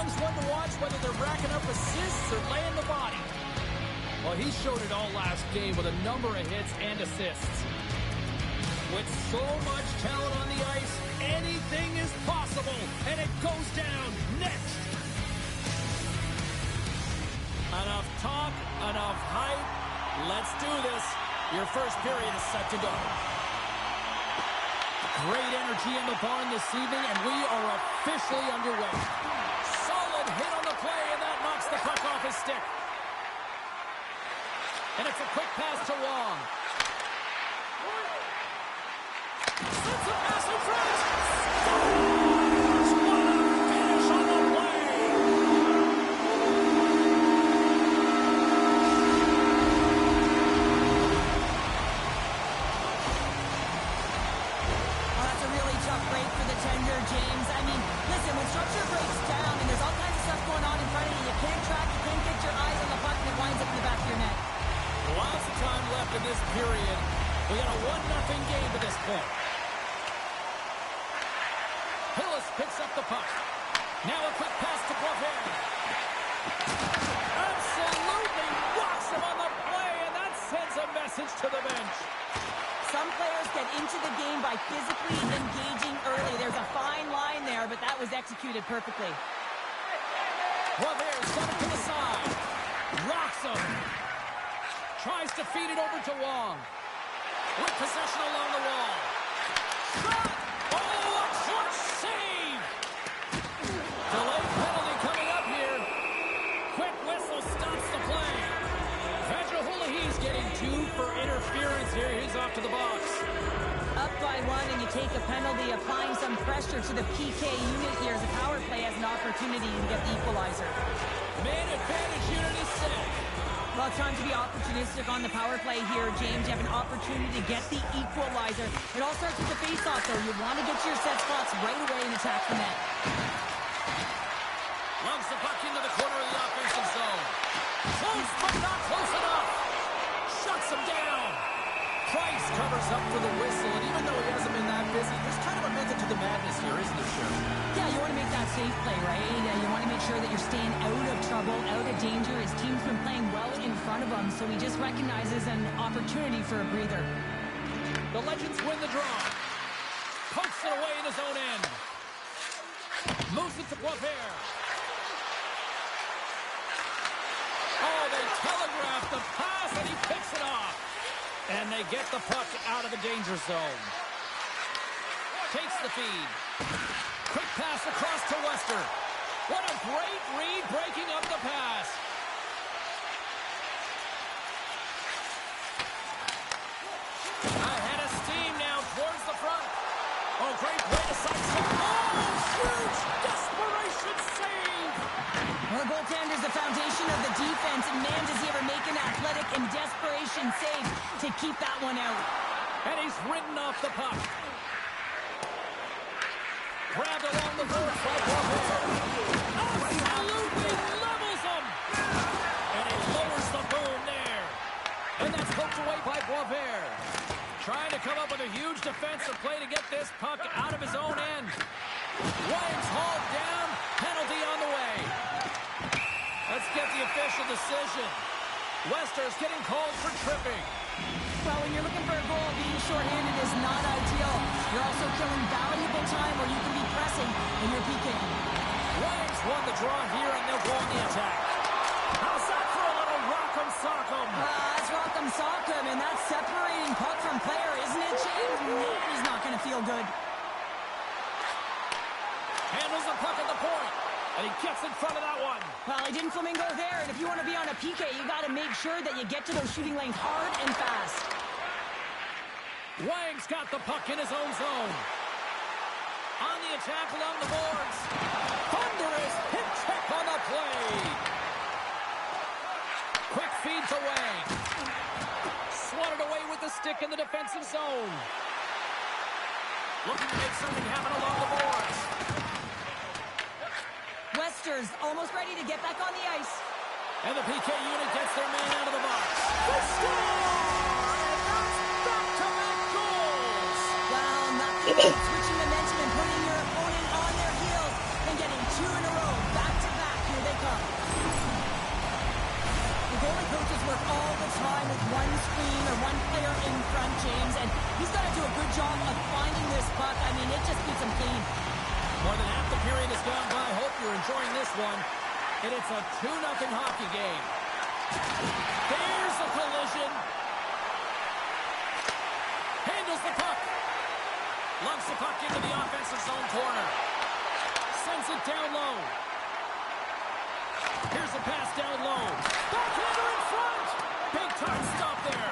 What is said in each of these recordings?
Young's one to watch, whether they're racking up assists or laying the body. Well, he showed it all last game with a number of hits and assists. With so much talent on the ice, anything is possible, and it goes down next. Enough talk, enough hype. Let's do this. Your first period is set to go. Great energy in the barn this evening, and we are officially underway. Solid hit on the play, and that knocks the puck off his stick. And it's a quick pass to Wong. Sends a pass in front. Scores! What a finish on the play! Well, that's a really tough break for the tender, James. I mean, listen, when structure breaks down and there's all kinds of stuff going on in front of you, you can't track, you can't get your eyes on the puck, and it winds up in the back of your net. Lots of time left in this period. We got a 1-0 game to this point. Hillis picks up the puck. Now a quick pass to Boisvert. Absolutely rocks him on the play, and that sends a message to the bench. Some players get into the game by physically engaging early. There's a fine line there, but that was executed perfectly. Boisvert's got it to the side. Rocks him. Tries to feed it over to Wong. With possession along the wall. Shot! Oh, a clutch save! Delayed penalty coming up here. Quick whistle stops the play. Vajahulahi's getting 2 for interference here. He's off to the box. Up by 1 and you take a penalty, applying some pressure to the PK unit here as the power play has an opportunity to get the equalizer. Man advantage unit is set. Well, it's time to be opportunistic on the power play here, James. You have an opportunity to get the equalizer. It all starts with the face-off, though. You want to get to your set spots right away and attack the net. Lungs the puck into the corner of the offensive zone. Close, but not close enough. Shuts him down. Price covers up for the whistle, and even though he hasn't been that busy, there's kind of a method to the madness here, isn't there, Sheriff? Yeah, you want to make that safe play, right? You want to make sure that you're staying out of trouble, out of danger. His team's been playing well in front of him, so he just recognizes an opportunity for a breather. The Legends win the draw. Pokes it away in his own end. Moves it to Boisvert. Oh, they telegraph the pass, and he picks it off. And they get the puck out of the danger zone. Takes the feed. Quick pass across to Wester. What a great read, breaking up the pass. Ahead of steam now towards the front. Oh, great play to sidestep. Oh, huge desperation save. Well, the goaltender's the foundation of the defense, and man, does he ever make an athletic and desperation save to keep that one out. And he's ridden off the puck. Grabbed along the boards by Boisvert. Absolutely levels him. And he lowers the boom there. And that's poked away by Boisvert. Trying to come up with a huge defensive play to get this puck out of his own end. Williams hauled down. Penalty on the way. Let's get the official decision. Wester's getting called for tripping. Well, when you're looking for a goal, being shorthanded is not ideal. You're also killing valuable time where you can be pressing in your PK. Williams won the draw here, and they'll go on the attack. How's that for a little rock'em sock'em? That's rock'em sock'em, and that's separating puck from player, isn't it, James? He's not going to feel good. Handles the puck at the point, and he gets in front of that one. Well, he didn't flamingo there, and if you want to be on a PK, you got to make sure that you get to those shooting lanes hard and fast. Wang's got the puck in his own zone. On the attack along the boards. Thunderous hit check on the play. Quick feed to Wang. Swatted away with the stick in the defensive zone. Looking to make something happen along the boards. Wester's almost ready to get back on the ice. And the PK unit gets their man out of the box. They score! And that's back-to-back goals! Well, nothing like switching momentum and putting your opponent on their heels and getting 2 in a row, back-to-back More than half the period has gone by. Hope you're enjoying this one. And it's a 2-0 hockey game. There's a collision. Handles the puck. Lumps the puck into the offensive zone corner. Sends it down low. Here's a pass down low. Backhander in front. Big time stop there.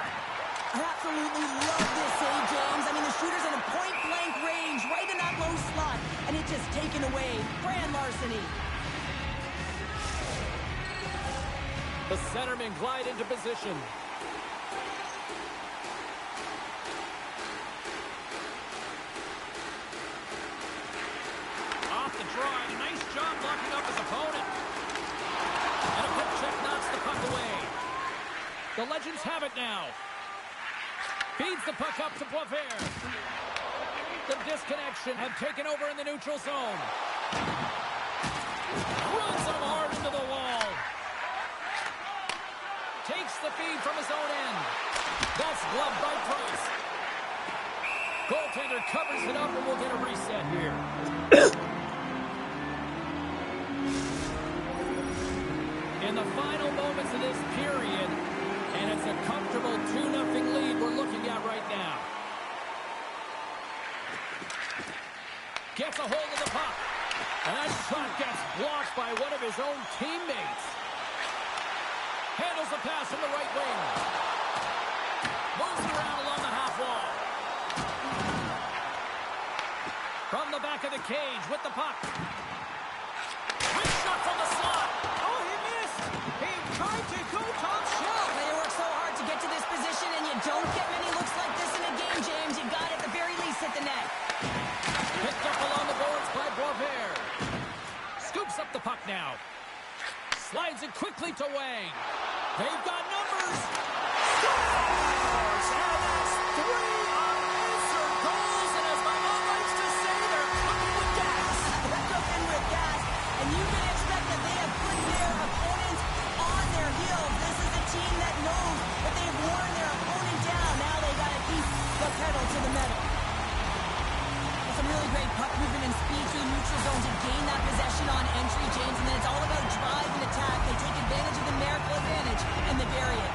I absolutely love this save, James. I mean, the shooter's in a point-blank range, right in that low slot, and it's just taken away. Grand larceny. The centermen glide into position. Off the draw, and a nice job blocking up his opponent. And a quick check knocks the puck away. The Legends have it now. Feeds the puck up to Boisvert. The disconnection had taken over in the neutral zone. Runs him hard into the wall. Takes the feed from his own end. That's gloved by Price. Goaltender covers it up, and we'll get a reset here. In the final moments of this period, and it's a comfortable 2-0 lead we're looking at right now. Gets a hold of the puck. And that shot gets blocked by one of his own teammates. Handles the pass from the right wing. Moves it around along the half wall. From the back of the cage with the puck. Quick shot from the slot. Oh, he missed. He tried to go top Chel. They work so hard to get to this position, and you don't get many looks like this in a game, James. You got it, at the very least, hit the net. Picked up along the boards by Boisvert. Scoops up the puck now. Slides it quickly to Wang. They've got numbers. Scores! And that's 3 unanswered goals. And as my mom likes to say, they're cooking with gas. They're cooking with gas. And you can expect that they have put their opponents on their heels. This is a team that knows that they've worn their opponent down. Now they got to keep the pedal to the metal. Some really great puck movement and speed through the neutral zone to gain that possession on entry, James, and then it's all about drive and attack. They take advantage of the numerical advantage, and they bury it.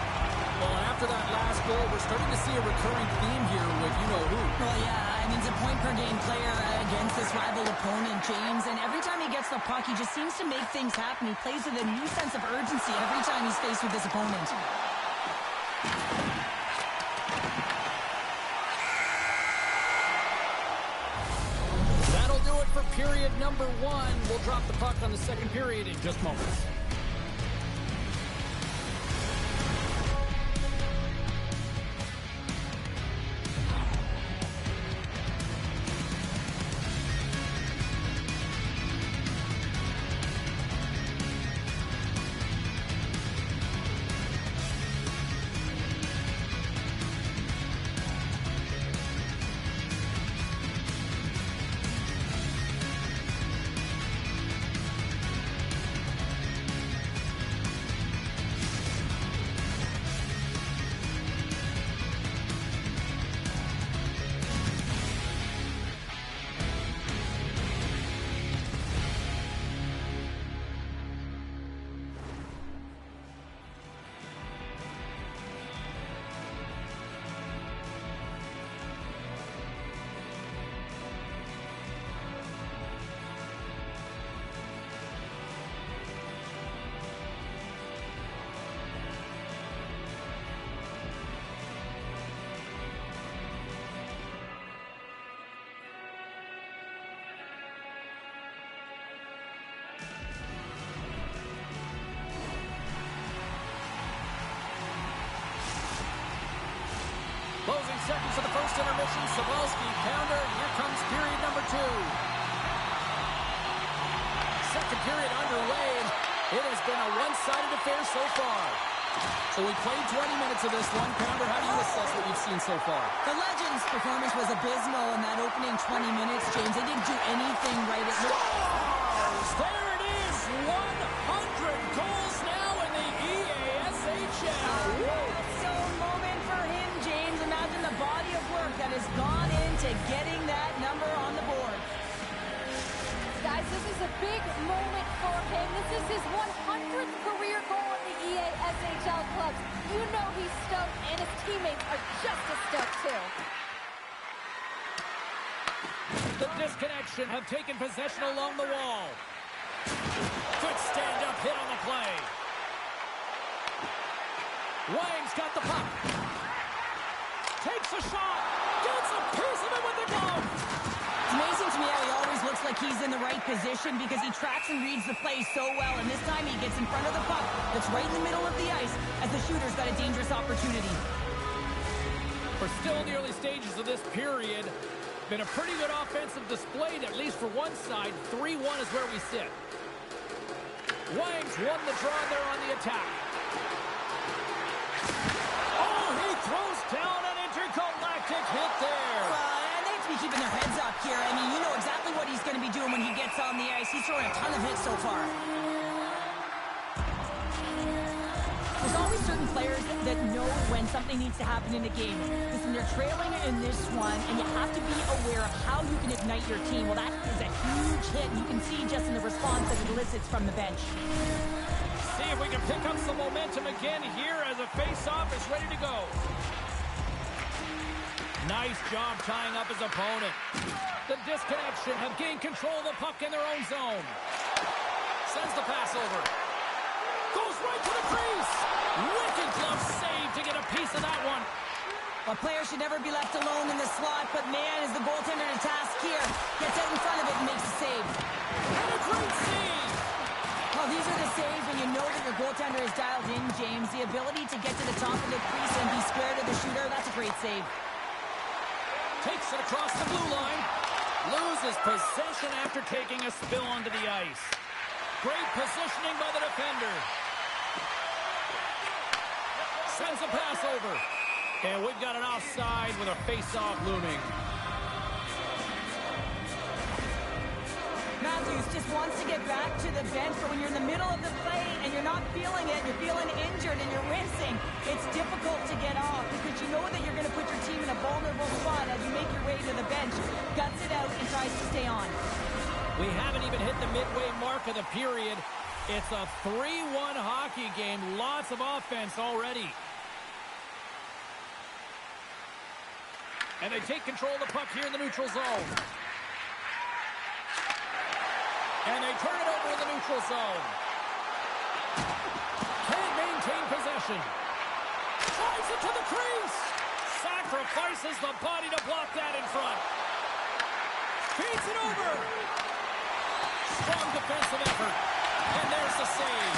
Well, and after that last goal, we're starting to see a recurring theme here with you-know-who. Well, yeah, I mean, it's a point-per-game player against this rival opponent, James, and every time he gets the puck, he just seems to make things happen. He plays with a new sense of urgency every time he's faced with this opponent. For period number 1, we'll drop the puck on the second period in just moments. Closing seconds of the first intermission. Sabalski counter. Here comes period number 2. Second period underway, and it has been a one-sided affair so far. So we played 20 minutes of this one. Pounder, how do you assess what you've seen so far? The Legends' performance was abysmal in that opening 20 minutes, James. They didn't do anything right. There it is! 100 goals now in the EASHL. Milestone moment for him, James. Imagine the body of work that has gone into getting that number on the board. moment for him. This is his 100th career goal in the EASHL clubs. You know he's stoked, and his teammates are just as stoked, too. The disconnection have taken possession along the wall. Good stand-up hit on the play. Wang's got the puck. Takes a shot. Gets a piece of it with the glove. It's amazing to me how he always looks like he's in the right position because he tracks and reads the play so well. And this time he gets in front of the puck that's right in the middle of the ice as the shooter's got a dangerous opportunity. We're still in the early stages of this period. Been a pretty good offensive display, at least for one side. 3-1 is where we sit. Wang's won the draw there on the attack. Oh, he throws down an intergalactic hit there. And they have to be keeping their heads up here. I mean, you know exactly what he's going to be doing when he gets on the ice. He's throwing a ton of hits so far. There's always certain players that know when something needs to happen in a game. Listen, they're trailing in this one, and you have to be aware of how you can ignite your team. Well, that is a huge hit, and you can see just in the response that it elicits from the bench. See if we can pick up some momentum again here as a face-off is ready to go. Nice job tying up his opponent. The disconnection have gained control of the puck in their own zone. Sends the pass over. Goes right to the crease. Wicked glove save to get a piece of that one. A player should never be left alone in the slot, but man, is the goaltender to task here. Gets out in front of it and makes a save. And a great save. Well, these are the saves when you know that your goaltender is dialed in, James. The ability to get to the top of the crease and be square to the shooter, that's a great save. Takes it across the blue line. Loses possession after taking a spill onto the ice. Great positioning by the defender. Sends a pass over. And we've got an offside with a face-off looming. Matthews just wants to get back to the bench, but when you're in the middle of the play and you're not feeling it, you're feeling injured and you're rinsing, it's difficult to get off because you know that you're going to put your team in a vulnerable spot as you make your way to the bench, guts it out, and tries to stay on. We haven't even hit the midway mark of the period. It's a 3-1 hockey game. Lots of offense already. And they take control of the puck here in the neutral zone. And they turn it over in the neutral zone. Can't maintain possession. Drives it to the crease. Sacrifices the body to block that in front. Feeds it over. Strong defensive effort. And there's the save.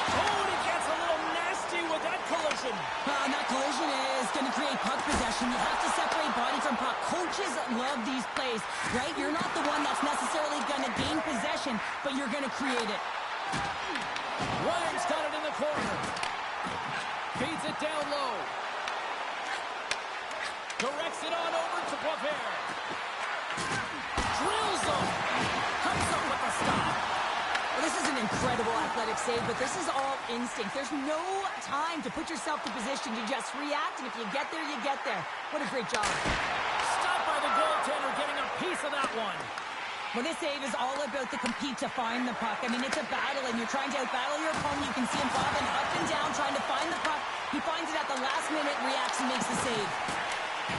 Oh, and he gets a little nasty with that collision. And that collision is going to create puck possession. You have to separate body from puck. Coaches love these plays, right? You're not the one that's necessarily going to gain possession, but you're going to create it. Wang's got it in the corner. Feeds it down low. Directs it on over to Boisvert. Drills him. Comes up with the stop. Well, this is an incredible athletic save, but this is all instinct. There's no time to put yourself in position to just react, and if you get there, you get there. What a great job. Stopped by the goaltender, getting a piece of that one. Well, this save is all about the compete to find the puck. I mean, it's a battle, and you're trying to outbattle your opponent. You can see him bobbing up and down, trying to find the puck. He finds it at the last minute, reacts, and makes the save.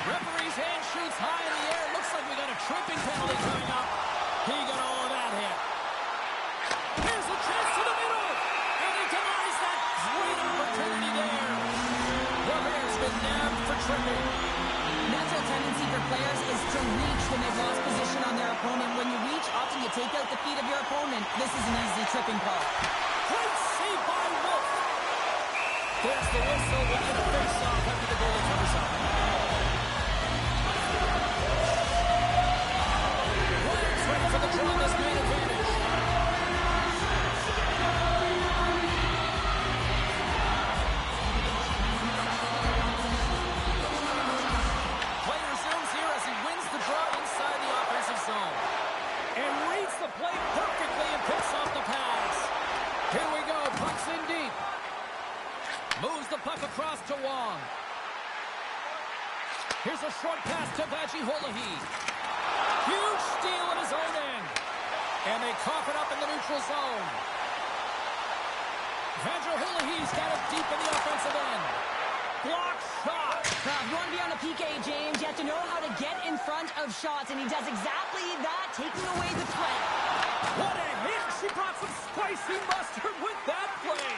Referee's hand shoots high in the air. Looks like we got a tripping penalty coming up. He got all of that hit. Here's a chance to the middle. And he denies that great opportunity there. Boisvert's been nabbed for tripping. Natural tendency for players is to reach when they've lost position on their opponent. When you reach, often you take out the feet of your opponent. This is an easy tripping call. Great save by Wolf. There's the whistle. We'll get a face-off after the goalie comes up. Wang's ready for the draw on this main advantage. Player zooms here as he wins the draw inside the offensive zone. And reads the play perfectly and picks off the pass. Here we go. Puck's in deep. Moves the puck across to Wong. Here's a short pass to Vaji Holahi. Huge steal at his own end. And they cough it up in the neutral zone. He's got it deep in the offensive end. Block shot. Well, if you want to be on a PK, James, you have to know how to get in front of shots, and he does exactly that, taking away the threat. What a hit! She brought some spicy mustard with that play.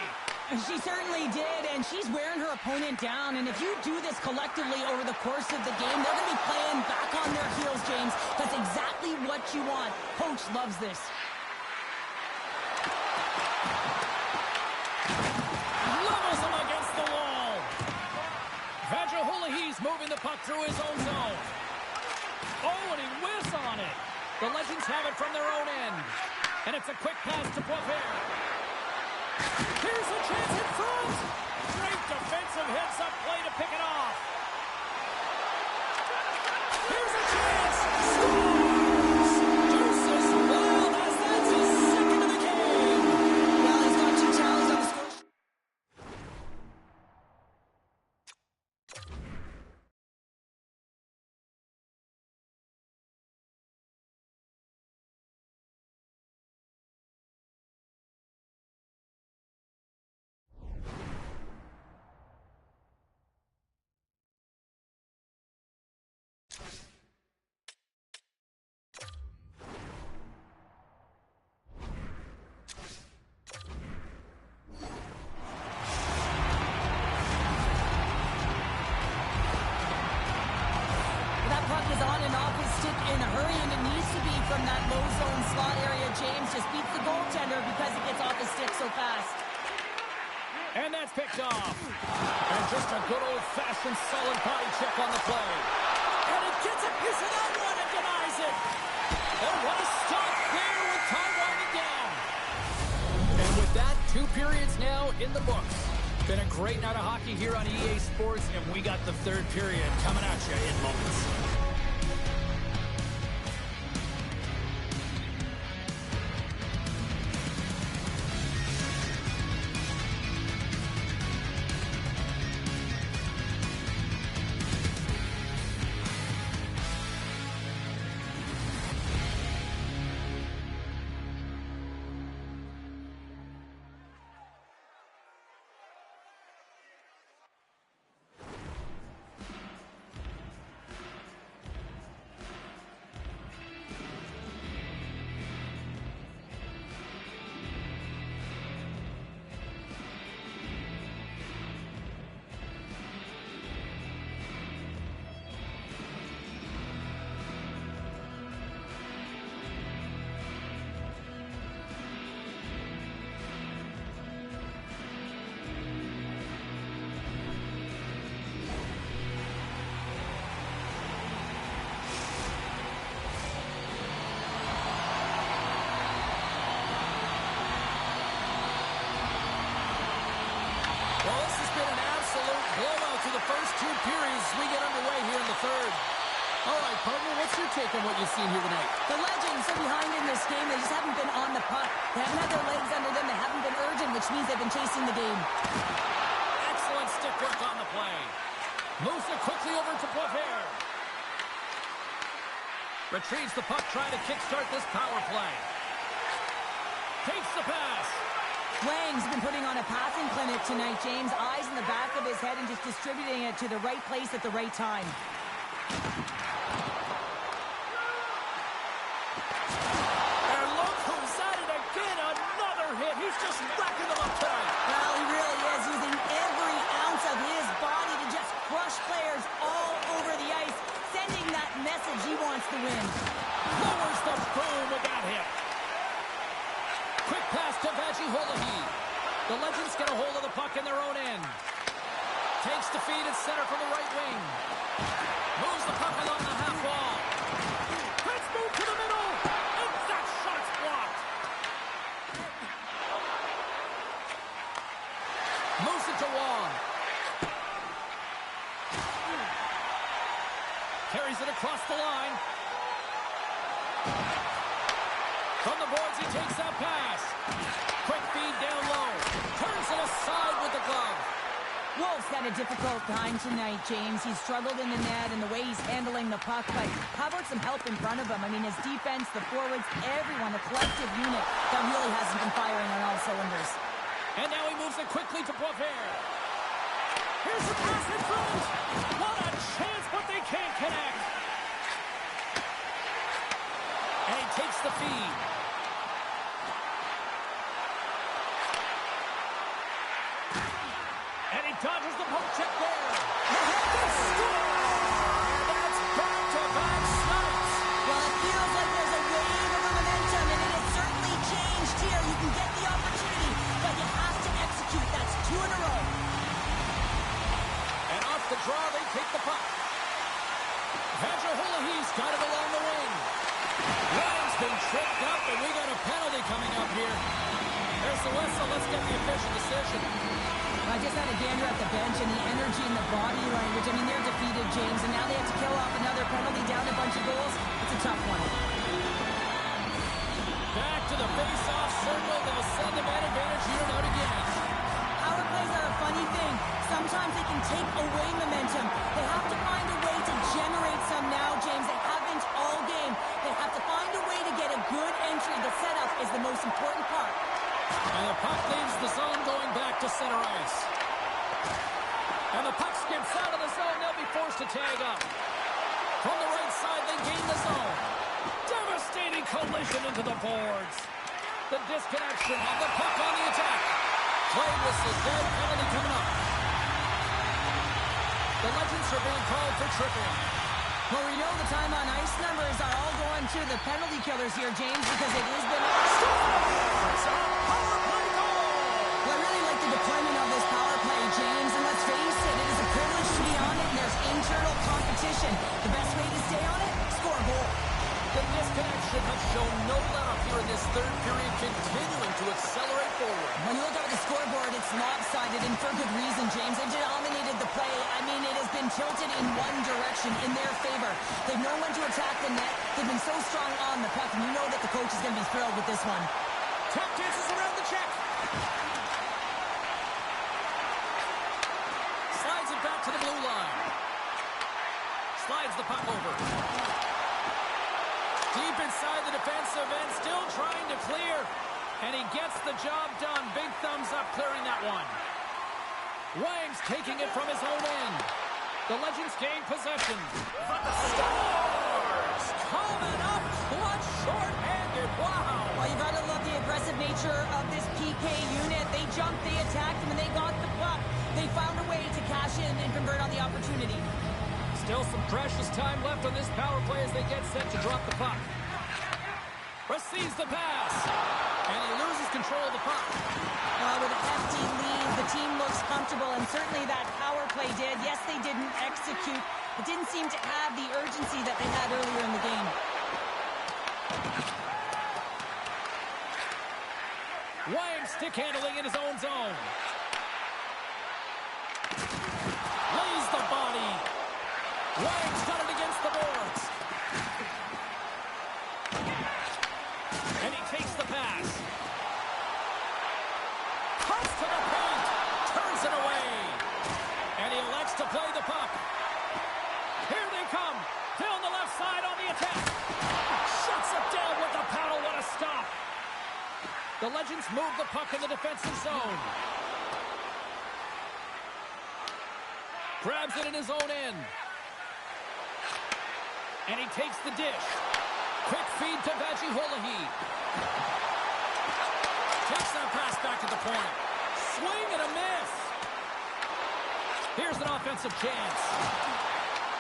She certainly did, and she's wearing her opponent down, and if you do this collectively over the course of the game, they're going to be playing back on their heels, James. That's exactly what you want. Coach loves this. Levels him against the wall. He's moving the puck through his own zone. Oh, and he whiffs on it. The Legends have it from their own end. And it's a quick pass to Boisvert. Here's a chance in front. Great defensive heads-up play to pick it off. Here's a chance. Scores! Deuces Wild has that's his second of the game. Well, he's got 2 tallies on the score. Is on and off his stick in a hurry, and it needs to be from that low zone slot area. James just beats the goaltender because it gets off his stick so fast. And that's picked off. And just a good old-fashioned solid body check on the play. And it gets a piece of that one and denies it. Oh, what a stop there with time winding down. And with that, 2 periods now in the books. Been a great night of hockey here on EA Sports, and we got the 3rd period coming at you in moments. First 2 periods as we get underway here in the 3rd. All right, partner, what's your take on what you've seen here tonight? The Legends are behind in this game. They just haven't been on the puck. They haven't had their legs under them. They haven't been urgent, which means they've been chasing the game. Excellent stick work on the play. Moves it quickly over to Boisvert. Retrieves the puck, trying to kickstart this power play. Takes the pass. Wang's been putting on a passing clinic tonight, James. Eyes in the back of his head and just distributing it to the right place at the right time. And look who's at it again. Another hit. He's just racking them up tonight. Well, he really is using every ounce of his body to just crush players all over the ice, sending that message he wants to win. Lowers the boom with that hit. Quick pass to Vaji-Holahi. The Legends get a hold of the puck in their own end. Takes the feed at center from the right wing. Moves the puck along the half wall. Let's move to the middle. And that shot's blocked. Moves it to Wong. Carries it across the line. From the boards, he takes that pass. Quick feed down low. Turns it aside with the glove. Wolf's had a difficult time tonight, James. He's struggled in the net and the way he's handling the puck, but how about some help in front of him? I mean, his defense, the forwards, everyone, a collective unit that really hasn't been firing on all cylinders. And now he moves it quickly to Boisvert. Here's the pass in front. What a chance, but they can't connect. And he takes the feed. And he dodges the poke check there. And that's back-to-back snipes. Well, it feels like there's a wave of momentum, and it has certainly changed here. You can get the opportunity, but you have to execute. That's 2 in a row. And off the draw, they take the puck. Vanderhoolighe's got it along the wing. Ryan's been tripped up, and we got a penalty coming up here. There's the whistle. Let's get the official decision. I just had a gander at the bench, and the energy and the body language. I mean, they're defeated, James, and now they have to kill off another penalty, down a bunch of goals. It's a tough one. Back to the face-off circle. They'll send the man advantage unit out again. Power plays are a funny thing. Sometimes they can take away momentum. They have to find a way to generate some now, James. They haven't all game. They have to find a way to get a good entry. The setup is the most important part. And the puck leaves the zone going back to center ice. And the puck skips out of the zone. They'll be forced to tag up. From the right side, they gain the zone. Devastating collision into the boards. The disconnection of the puck on the attack. Play whistle dead, penalty coming up. The Legends are being called for tripping. Well, we know the time on ice numbers are all going to the penalty killers here, James, because it has been... Scores! A power play goal! Well, I really like the deployment of this power play, James, and let's face it, it is a privilege to be on it, and there's internal competition. The best way to stay on it? Score a goal. The disconnection has shown no let-up here in this third period, continuing to accelerate forward. When you look up at the scoreboard, it's lopsided, and for good reason, James. They dominated the play. I mean, it has been tilted in one direction, in their favor. They've known when to attack the net. They've been so strong on the puck, and you know that the coach is going to be thrilled with this one. Tap dances around the check. Slides it back to the blue line. Slides the puck over. Deep inside the defensive end, still trying to clear. And he gets the job done. Big thumbs up clearing that one. Wang's taking it from his own end. The Legends gain possession. Scores! Coming up clutch, short-handed. Wow! Well, you got to love the aggressive nature of this PK unit. They jumped, they attacked him, and they got the puck. They found a way to cash in and convert on the opportunity. Still some precious time left on this power play as they get set to drop the puck. Receives the pass. And he loses control of the puck. With a hefty lead, the team looks comfortable, and certainly that power play did. Yes, they didn't execute. It didn't seem to have the urgency that they had earlier in the game. Wang stick handling in his own zone. Lays the body. Wang's got it against the boards. And he takes the pass. Cuts to the paint. Turns it away. And he elects to play the puck. Here they come. Phil on the left side on the attack. Shuts it down with the paddle. What a stop. The Legends move the puck in the defensive zone. Grabs it in his own end. And he takes the dish. Quick feed to Vanderhoolighe. Takes that pass back at the point. Swing and a miss. Here's an offensive chance.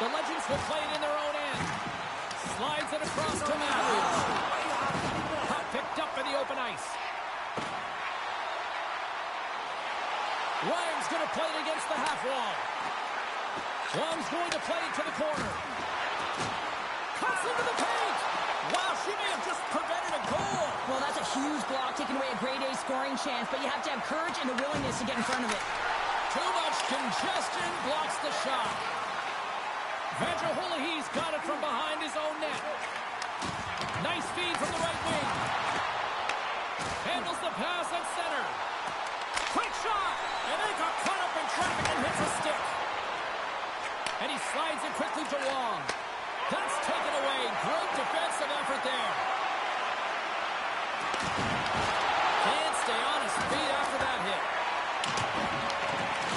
The Legends will play it in their own end. Slides it across to Matthews. Puck picked up in the open ice. Wang's going to play it against the half wall. Wang's going to play it to the corner. Cuts into the paint. Wow, she may have just prevented a goal. Well, that's a huge block, taking away a grade A scoring chance, but you have to have courage and the willingness to get in front of it. Too much congestion blocks the shot. Vanderhoolighe's got it from behind his own net. Nice feed from the right wing. Handles the pass at center. Quick shot, and they got caught up in traffic and hits Can't stay on his feet after that hit.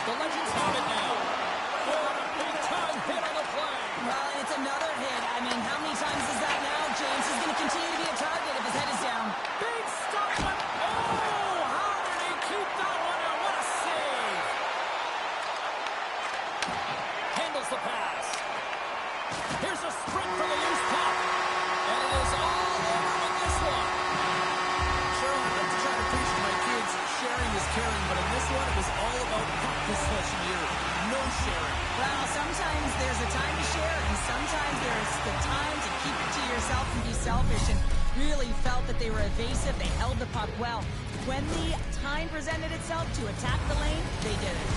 The Legends have it now. What a big-time hit on the play. Well, and it's another hit. I mean, how many times is that now, James? He's going to continue to be a target if his head is down. Big stop. Oh, how did he keep that one out? What a save. Handles the pass. Here's a sprint from the loose top. And it is all over with this one. Cheryl, I like to try to preach to my kids, sharing is caring, but in this one, it was all about puck possession here. No sharing. Well, sometimes there's a time to share, and sometimes there's the time to keep it to yourself and be selfish, and really felt that they were evasive. They held the puck well. When the time presented itself to attack the lane, they did it.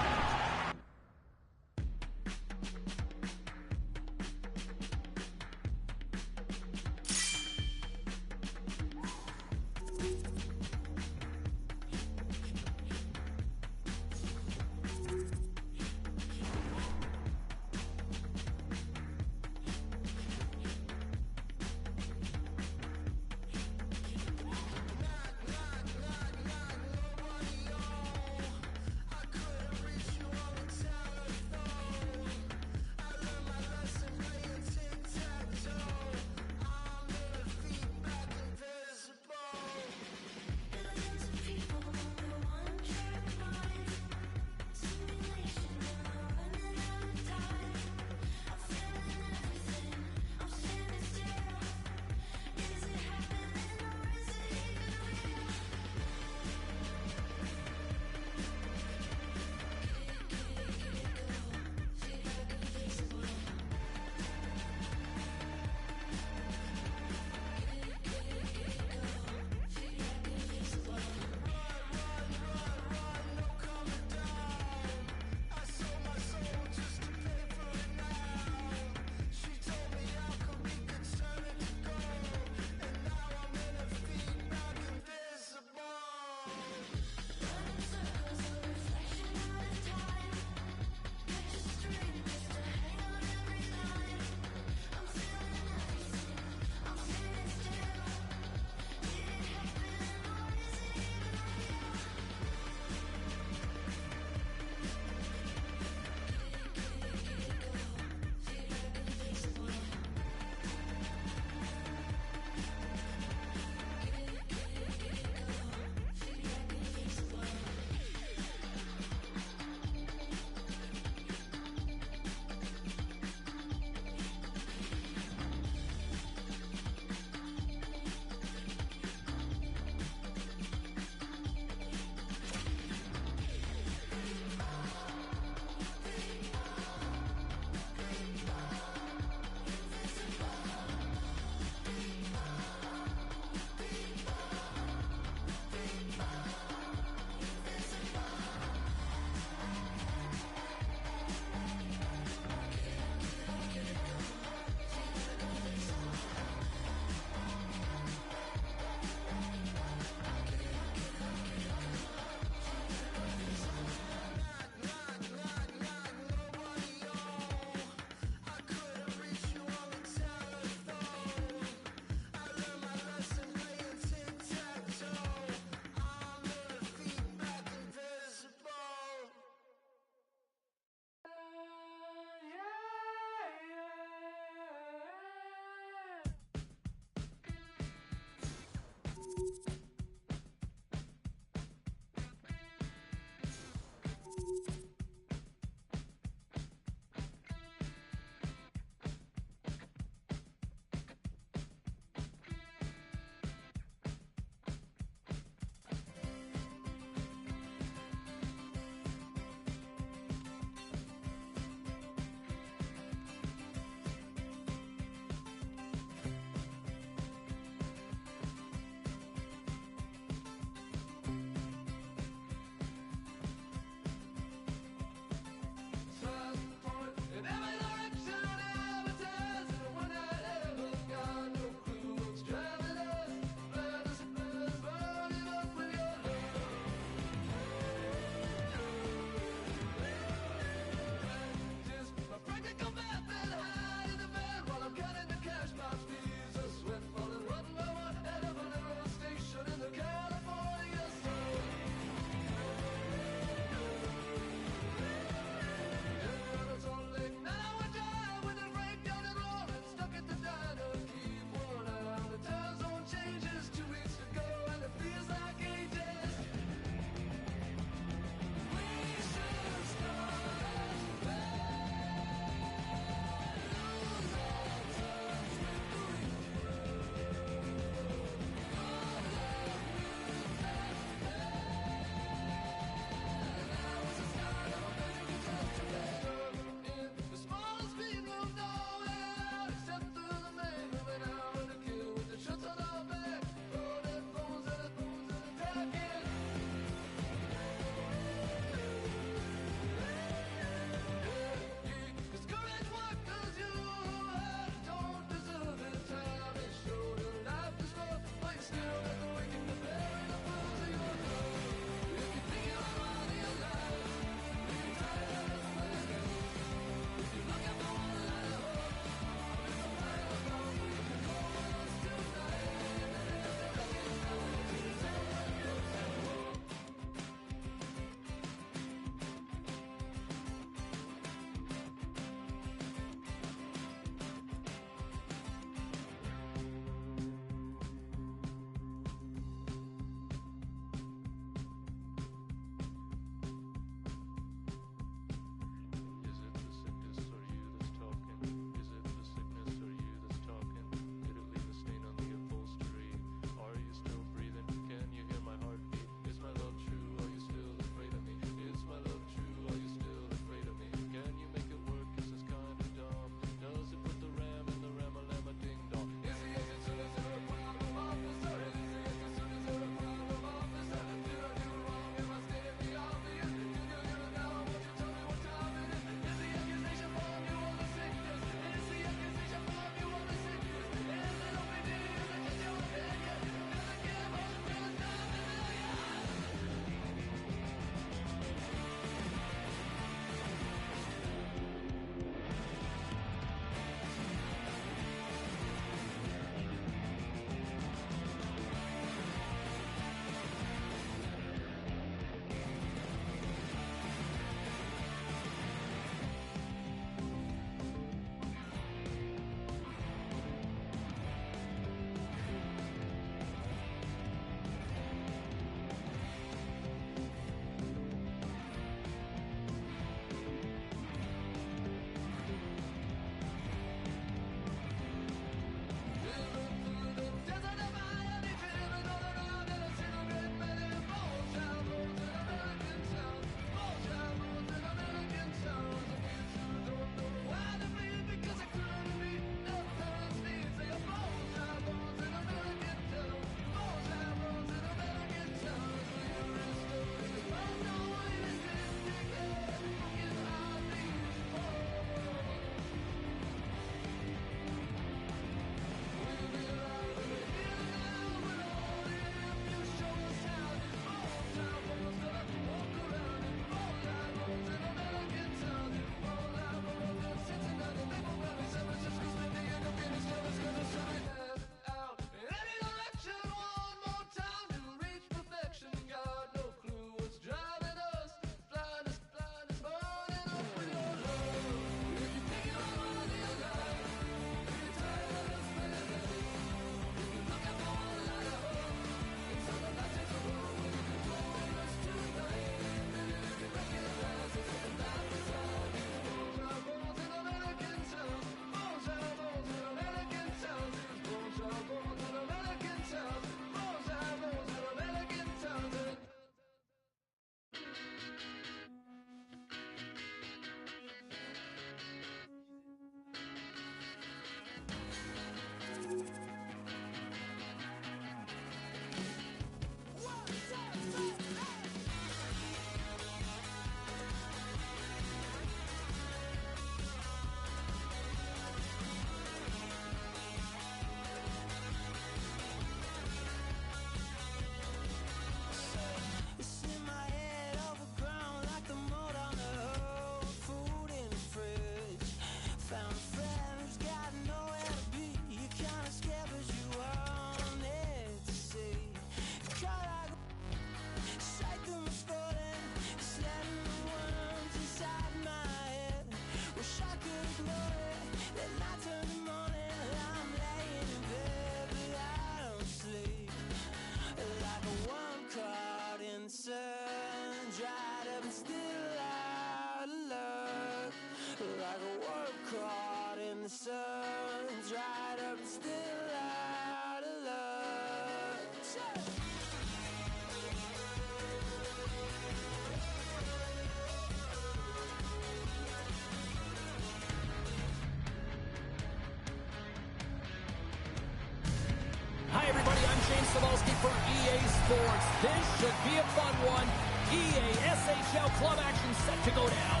Sabolsky for EA Sports. This should be a fun one. EA SHL club action set to go down.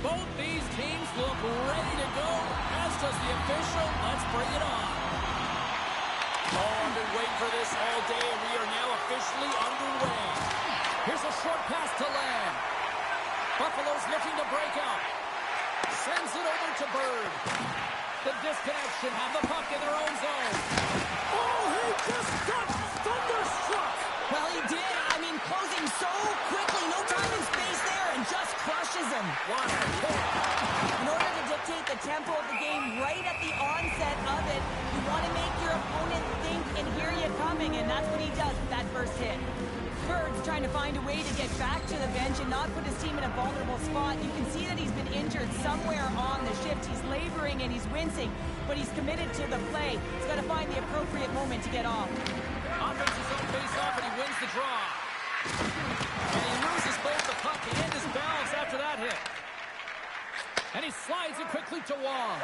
Both these teams look ready to go, as does the official. Let's bring it on. Oh, I've been waiting for this all day, and we are now officially underway. Here's a short pass to land. Buffalo's looking to break out. Sends it over to Bird. The disconnection, have the puck in their own zone. Oh, he just got thunderstruck. Well, he did. I mean, closing so quickly. No time and space there, and just crushes him. What a hit. In order to dictate the tempo of the game right at the onset of it, you want to make your opponent think and hear you coming, and that's what he does with that first hit. Bird's trying to find a way to get back to the bench and not put his team in a vulnerable spot. You can see that he's been injured somewhere on the shift. He's laboring and he's wincing, but he's committed to the play. He's got to find the appropriate moment to get off. Offenses own face off, and he wins the draw. And he loses both the puck and his balance after that hit. And he slides it quickly to Wong.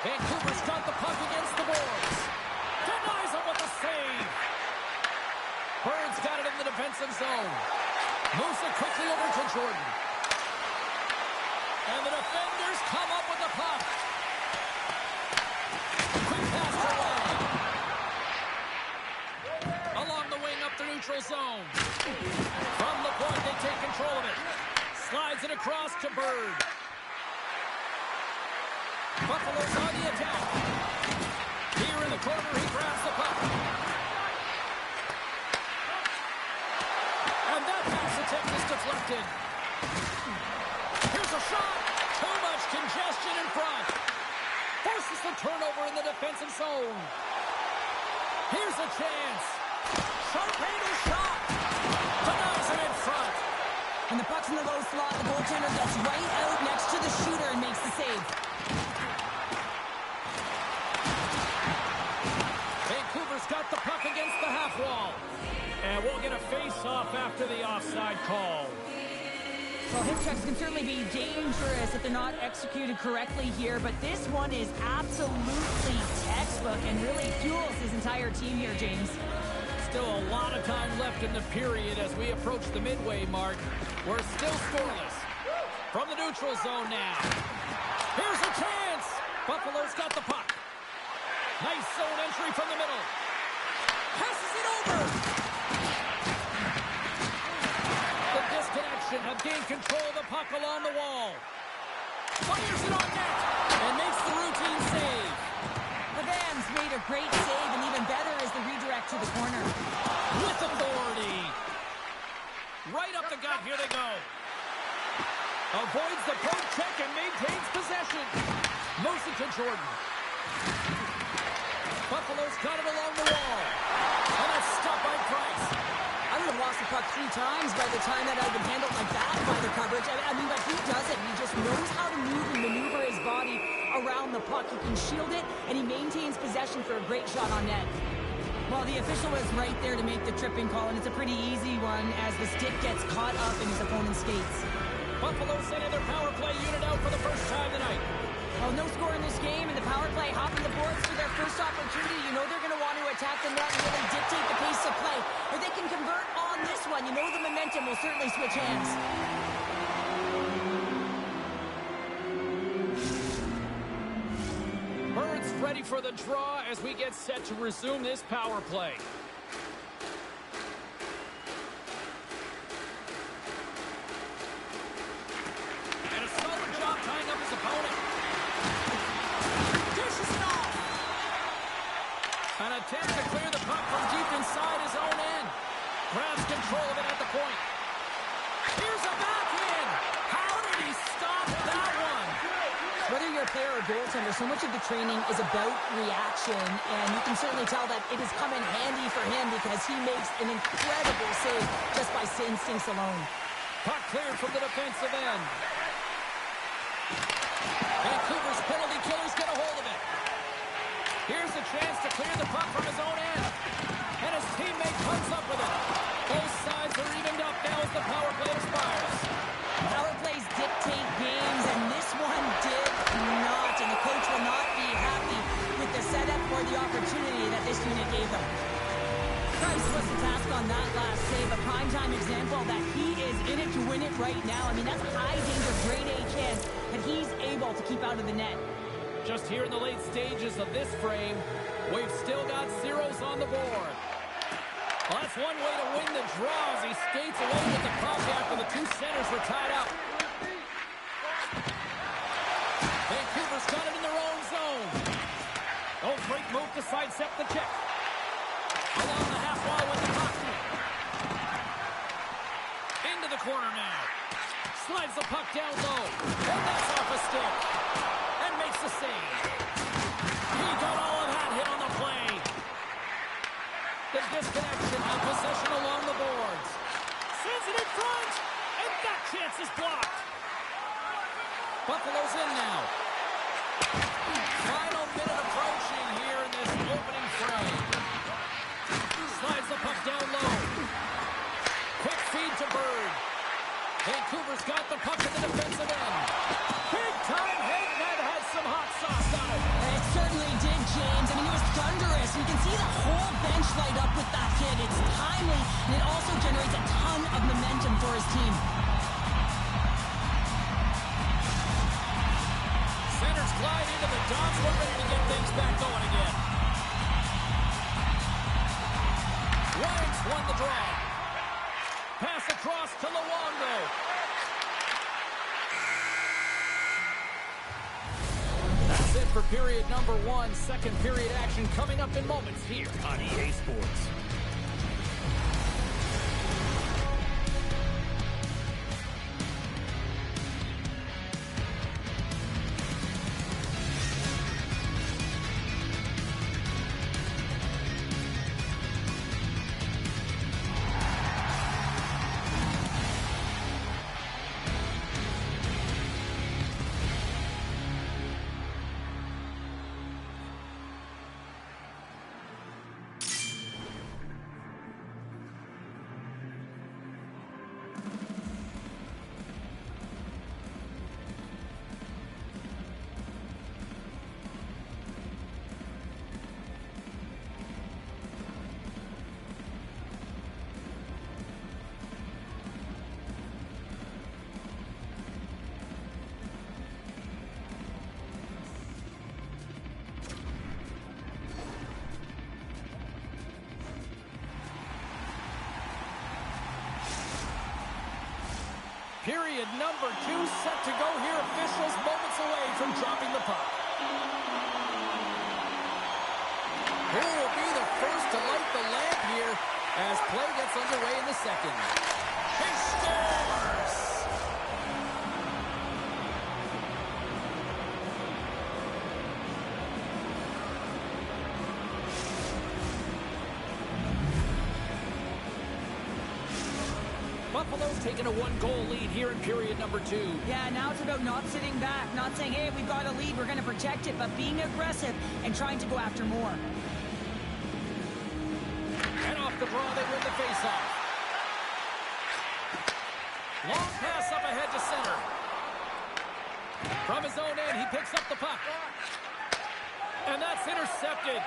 Vancouver's got the puck against the boards. Denies him with the save. Bird's got it in the defensive zone. Moves it quickly over to Jordan. And the defenders come up with the puck. Quick pass to Wong. Along the wing up the neutral zone. From the point, they take control of it. Slides it across to Bird. Buffalo's on the attack. Here in the corner, he grabs the puck. And that pass attempt is deflected. Here's a shot. Too much congestion in front. Forces the turnover in the defensive zone. Here's a chance. Sharp-handed shot. Denies him in front. And the puck's in the low slot. The goaltender gets right out next to the shooter and makes the save. Vancouver's got the puck against the half wall. And we'll get a face-off after the offside call. Well, hip checks can certainly be dangerous if they're not executed correctly here, but this one is absolutely textbook and really fuels his entire team here, James. Still a lot of time left in the period as we approach the midway mark. We're still scoreless. From the neutral zone now. Here's a chance. Buffalo's got the puck. Nice zone entry from the middle. Passes it over. The disconnection have gained control of the puck along the wall. Fires it on net and makes the routine save. The Vans made a great save, and even better is the redirect to the corner. With authority. Right up the gut, here they go. Avoids the poke check and maintains possession. Moves it to Jordan. Buffalo's got it along the wall. And it's stopped by Price. I would have lost the puck 3 times by the time that I'd been handled like that by the coverage. I mean, but he does it. He just knows how to move and maneuver his body around the puck. He can shield it, and he maintains possession for a great shot on net. Well, the official was right there to make the tripping call, and it's a pretty easy one as the stick gets caught up in his opponent's skates. Buffalo sending their power play unit out for the first time tonight. Well, no score in this game, and the power play hopping the boards for their first opportunity. You know they're going to want to attack the net and really dictate the pace of play. If they can convert on this one, you know the momentum will certainly switch hands. Bird's ready for the draw as we get set to resume this power play. And a solid job tying up his opponent. Dishes it off. An attempt to clear the puck from deep inside his own end. Grabs control of it at the point. Here's a backhand. How did he stop that one? Whether you're a player or goaltender, so much of the training is about reaction, and you can certainly tell that it has come in handy for him because he makes an incredible save just by instincts alone. Puck cleared from the defensive end. Vancouver's penalty killers get a hold of it. Here's the chance to clear the puck from his own end. And his teammate comes up with it. Both sides are evened up now as the power play expires. Power plays dictate games, and this one did not. And the coach will not be happy with the setup or the opportunity that this unit gave them. Price was the task on that last save, a primetime example that he is in it to win it right now. I mean, that's a high-danger, grade-A chance that he's able to keep out of the net. Just here in the late stages of this frame, we've still got zeros on the board. Well, that's one way to win the draw as he skates away with the puck after the two centers were tied up. Vancouver's got it in their own zone. Oh, great move to sidestep the check. Along the half wall with the puck. Into the corner now. Slides the puck down low. And that's off a stick. And makes the save. He got all of that hit on the play. The disconnection of possession along the boards. Sends it in front. And that chance is blocked. Buffalo's in now. Final minute approaching here in this opening frame. Slides the puck down low. Quick feed to Bird. Vancouver's got the puck in the defensive end. Big time hit that had some hot sauce on it. It certainly did, James. I mean, it was thunderous. You can see the whole bench light up with that hit. It's timely, and it also generates a ton of momentum for his team. Centers glide into the dots. We're ready to get things back going again. Wines won the draw. Pass across to Luongo. That's it for period number one. Second period action coming up in moments here on EA Sports. Period number two set to go here. Officials moments away from dropping the puck. Who will be the first to light the lamp here as play gets underway in the second? He scores! Buffalo's taking a one-goal lead here in period number two. Yeah, now it's about not sitting back, not saying, hey, we've got a lead, we're going to protect it, but being aggressive and trying to go after more. And off the draw, they win the faceoff. Long pass up ahead to center. From his own end, he picks up the puck. And that's intercepted.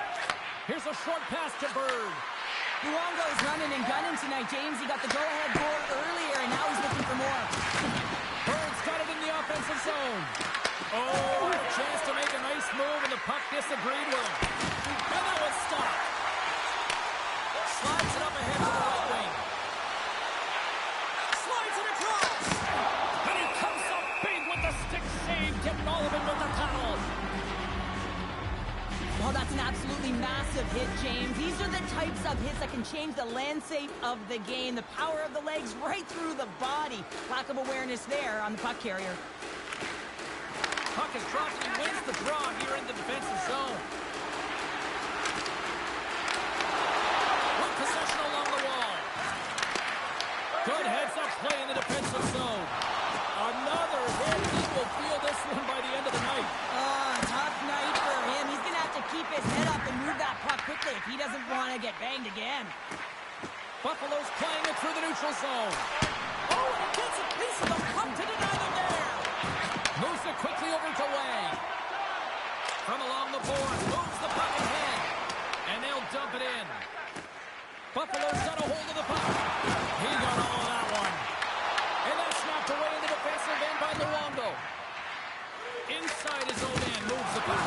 Here's a short pass to Bird. Luongo is running and gunning tonight, James. He got the go-ahead goal earlier, and now he's looking for more. Bird's got it in the offensive zone. Oh, a chance to make a nice move, and the puck disagreed with him. And that was stopped. Slides it up ahead to the right wing. Slides it across. And he comes up big with the stick save, getting all of it with the tunnel. Oh, that's an absolutely massive hit, James. These are the types of hits that can change the landscape of the game. The power of the legs right through the body. Lack of awareness there on the puck carrier. Puck is dropped and he wins the draw here in the defensive zone. With possession along the wall. Good heads-up play in the defensive zone. Another hit. He will feel this one by the end of the night. Tough night for him. He's going to have to keep his head up and move He doesn't want to get banged again. Buffalo's playing it through the neutral zone. Oh, and he gets a piece of the puck to deny them there. Moves it quickly over to Wang. From along the boards, moves the puck ahead. And they'll dump it in. Buffalo's got a hold of the puck. He got all of that one. And that's knocked away in the defensive end by Luongo. Inside his own end, moves the puck.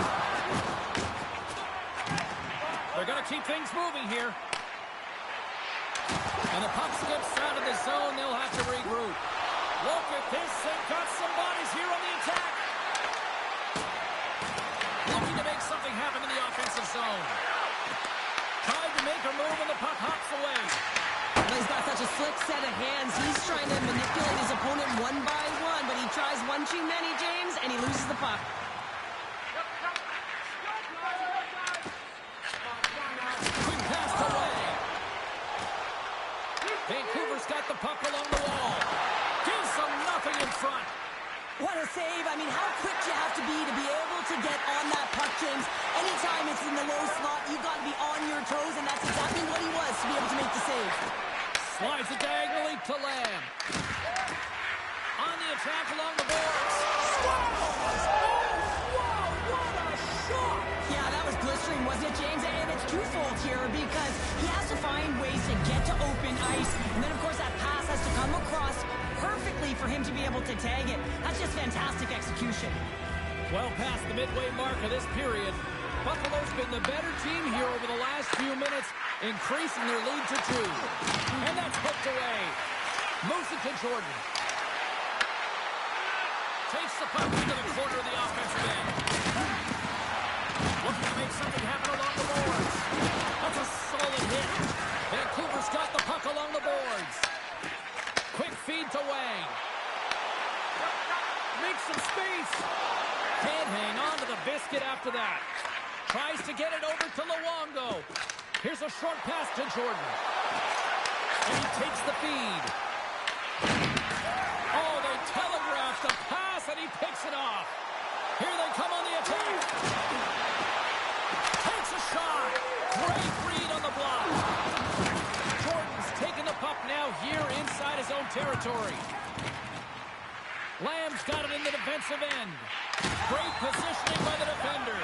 They're going to keep things moving here. And the puck skips out of the zone. They'll have to regroup. Look at this. They've got some bodies here on the attack. Looking to make something happen in the offensive zone. Tried to make a move and the puck hops away. Well, he's got such a slick set of hands. He's trying to manipulate his opponent one by one, but he tries one too many, James, and he loses the puck. Quick pass to Wang. Vancouver's got the puck along the wall. Gives them nothing in front. What a save. I mean, how quick you have to be able to get on that puck, James. Anytime it's in the low slot, you've got to be on your toes, and that's exactly what he was to be able to make the save. Slides it diagonally to Lamb. On the attack along the boards. Scores! Oh, wow, what a shot! Yeah, that was blistering, wasn't it, James? And it's twofold here because he has to find ways to get to open ice. And then, of course, that pass has to come across perfectly for him to be able to tag it. That's just fantastic execution. Well past the midway mark of this period, Buffalo's been the better team here over the last few minutes, increasing their lead to 2. And that's hooked away. Moves it to Jordan. Takes the puck into the corner of the offensive end. Looking to make something happen along the boards. That's a solid hit. Vancouver's got the puck along the boards. Quick feed to Wang. Makes some space. Can't hang on to the biscuit after that. Tries to get it over to Luongo. Here's a short pass to Jordan. And he takes the feed. Oh, they telegraphed the pass, and he picks it off. Here they come on the attack. Takes a shot. Great read on the block. Jordan's taking the puck now here inside his own territory. Lamb's got it in the defensive end. Great positioning by the defender.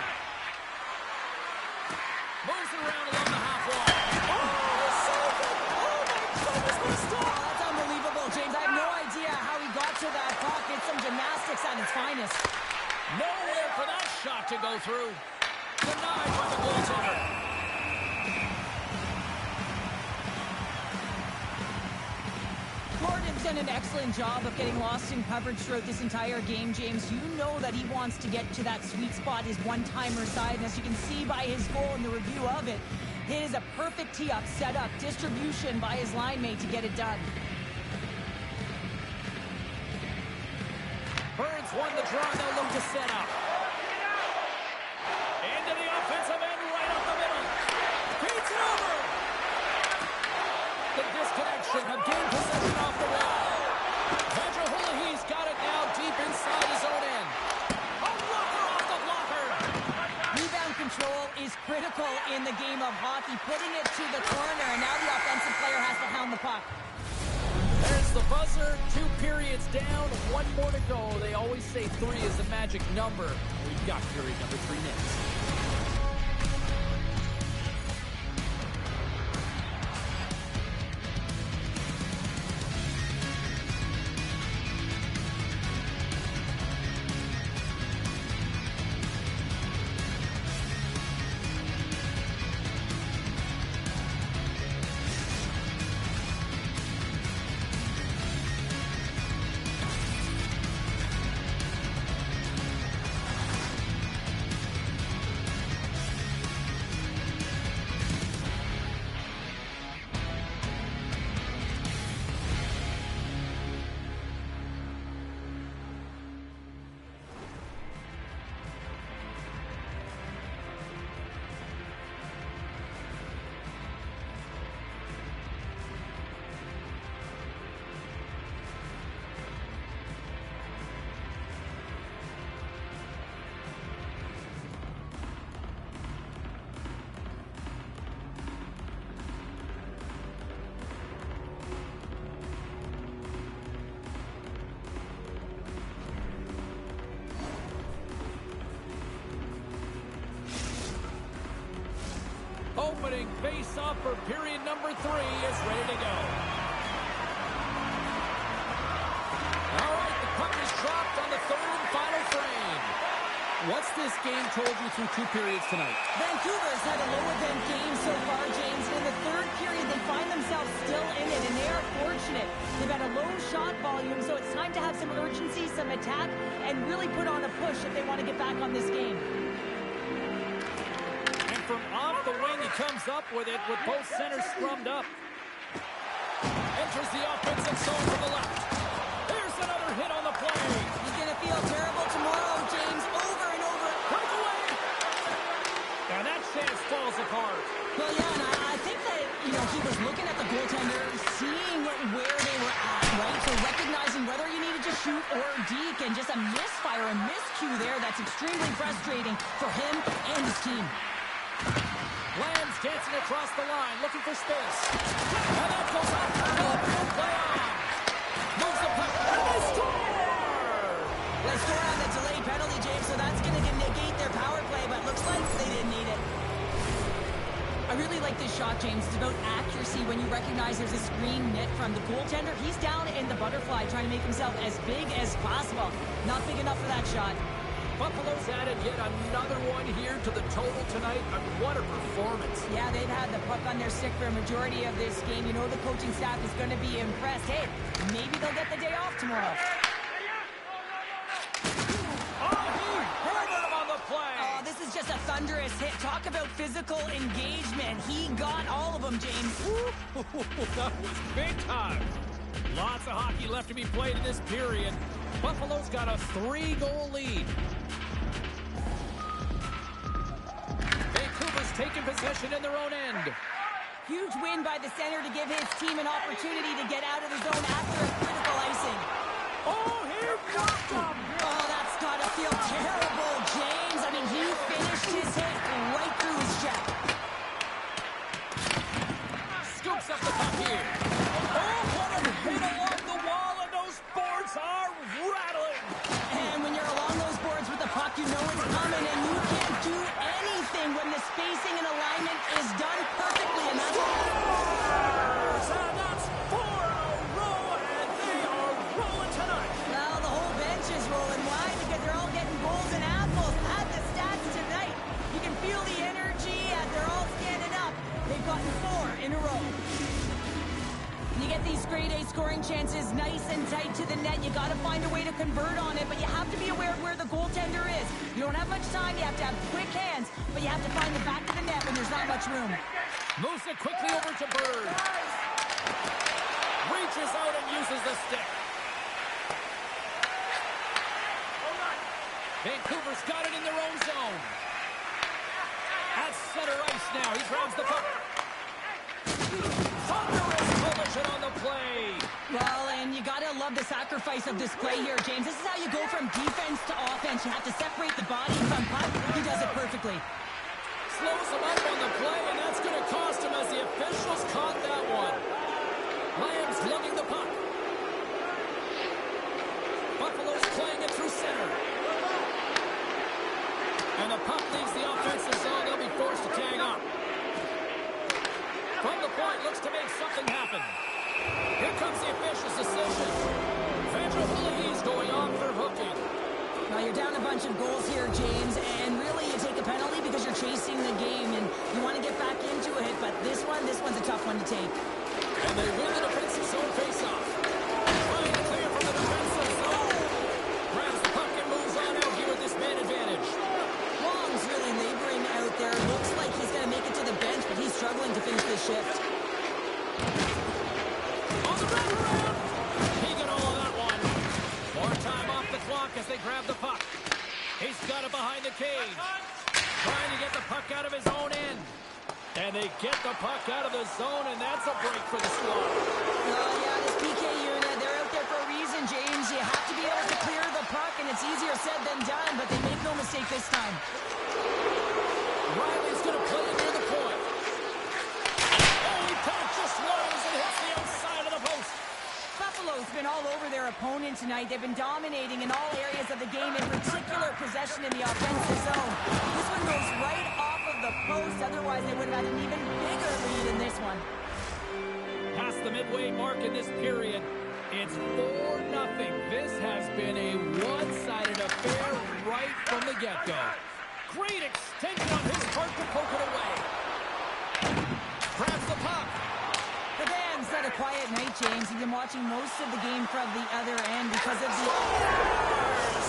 Moves it around along the half wall. Oh, saved it! Oh, my goodness, what a stop! Oh, that's unbelievable, James. I have no idea how he got to that puck. It's some gymnastics at its finest. Nowhere for that shot to go through. Denied by the goaltender. Gordon's done an excellent job of getting lost in coverage throughout this entire game, James. You know that he wants to get to that sweet spot, his one-timer side. And as you can see by his goal in the review of it, it is a perfect tee-up, set-up, distribution by his line mate to get it done. Burns won the draw, and they'll look to set up. Into the offensive end, right up the middle. Beats it over. The disconnection of game possession off the wall. Vancouver's got it now deep inside his own end. A blocker off the blocker. Rebound control is critical in the game of hockey. Putting it to the corner, and now the offensive player has to hound the puck. There's the buzzer. 2 periods down. 1 more to go. They always say 3 is the magic number. We've got period number 3 next. opening face-off for period number 3 is ready to go. All right, the puck is dropped on the third and final frame. What's this game told you through 2 periods tonight? Vancouver's had a low-event game so far, James. In the third period, they find themselves still in it, and they are fortunate. They've had a low shot volume, so it's time to have some urgency, some attack, and really put on a push if they want to get back on this game. And from off the wing, he comes up with it with both centers scrummed up. Enters the offensive zone to the left. Here's another hit on the play. He's going to feel terrible tomorrow, James. Over and over. Breakaway! And that chance falls apart. Well, yeah, and I think that, he was looking at the goaltender, seeing where they were at, right? So recognizing whether you needed to shoot or deke, and just a misfire, a miscue there that's extremely frustrating for him and his team. Lamb's dancing across the line, looking for space. And that goes off the glove. He'll play on. Moves the puck. And they score! They score on the delayed penalty, James, so that's going to negate their power play, but looks like they didn't need it. I really like this shot, James. It's about accuracy when you recognize there's a screen net from the goaltender. He's down in the butterfly trying to make himself as big as possible. Not big enough for that shot. Buffalo's added yet another one here to the total tonight, and what a performance. Yeah, they've had the puck on their stick for a majority of this game. You know the coaching staff is going to be impressed. Hey, maybe they'll get the day off tomorrow. Oh, this is just a thunderous hit. Talk about physical engagement. He got all of them, James. That was big time. Lots of hockey left to be played in this period. Buffalo's got a 3-goal lead. Vancouver's taking possession in their own end. Huge win by the center to give his team an opportunity to get out of the zone after a critical icing. Oh, he blocked him! Oh, that's got to feel terrible, James. I mean, he finished his hit right through his check. Scoops up the puck here. Oh, what a hit along the wall, and those boards are rattling. And when you're along those boards with the puck, you know it's coming, and you can't do anything when the spacing and alignment is done perfectly, and that's all. And that's 4 in a row, and they are rolling tonight. Well, the whole bench is rolling. Why? Because they're all getting goals and apples. Add the stats tonight. You can feel the energy as they're all standing up. They've gotten 4 in a row. You get these grade A scoring chances nice and tight to the net. You got to find a way to convert on it, but you have to be aware of where the goaltender is. You don't have much time. You have to have quick hands, but you have to find the back of the net when there's not much room. Moves it quickly over to Bird. Reaches out and uses the stick. Vancouver's got it in their own zone. At center ice now. He grabs the puck. Thunderous collision on the play. Well, and you got to love the sacrifice of this play here, James. This is how you go from defense to offense. You have to separate the body from puck. He does it perfectly. Slows him up on the play, and that's going to cost him as the officials caught that one. Lamb's lugging the puck. Buffalo's playing it through center. And the puck leaves the offensive zone. They'll be forced to tag up. From the point, looks to make something happen. Here comes the official's decision. Vandrohili's going on for hooking. Now you're down a bunch of goals here, James, and really you take a penalty because you're chasing the game and you want to get back into it, but this one's a tough one to take. And they win the defensive zone faceoff. Trying to clear from the defensive zone. Grabs the puck and moves on out here with this man advantage. Long's really laboring out there. Looks like he's going to make it to the bench, but he's struggling to finish this shift. On the wraparound. He got all of that one. More time off the clock as they grab the puck. He's got it behind the cage. Trying to get the puck out of his own end. And they get the puck out of the zone, and that's a break for the squad. Oh, yeah, this PK unit, they're out there for a reason, James. You have to be able to clear the puck, and it's easier said than done, but they make no mistake this time. Riley's going to play it near the point. Oh, he put it just wide and hits the outside of the post. Buffalo's been all over their opponent tonight. They've been dominating in all areas of the game, in particular possession in the offensive zone. This one goes right off of the the post. Otherwise, they would have had an even bigger lead in this one. Past the midway mark in this period, it's 4-0. This has been a one-sided affair right from the get-go. Great extension on his part to poke it away. Grabs the puck. The Vans had a quiet night, James. You've been watching most of the game from the other end because of the...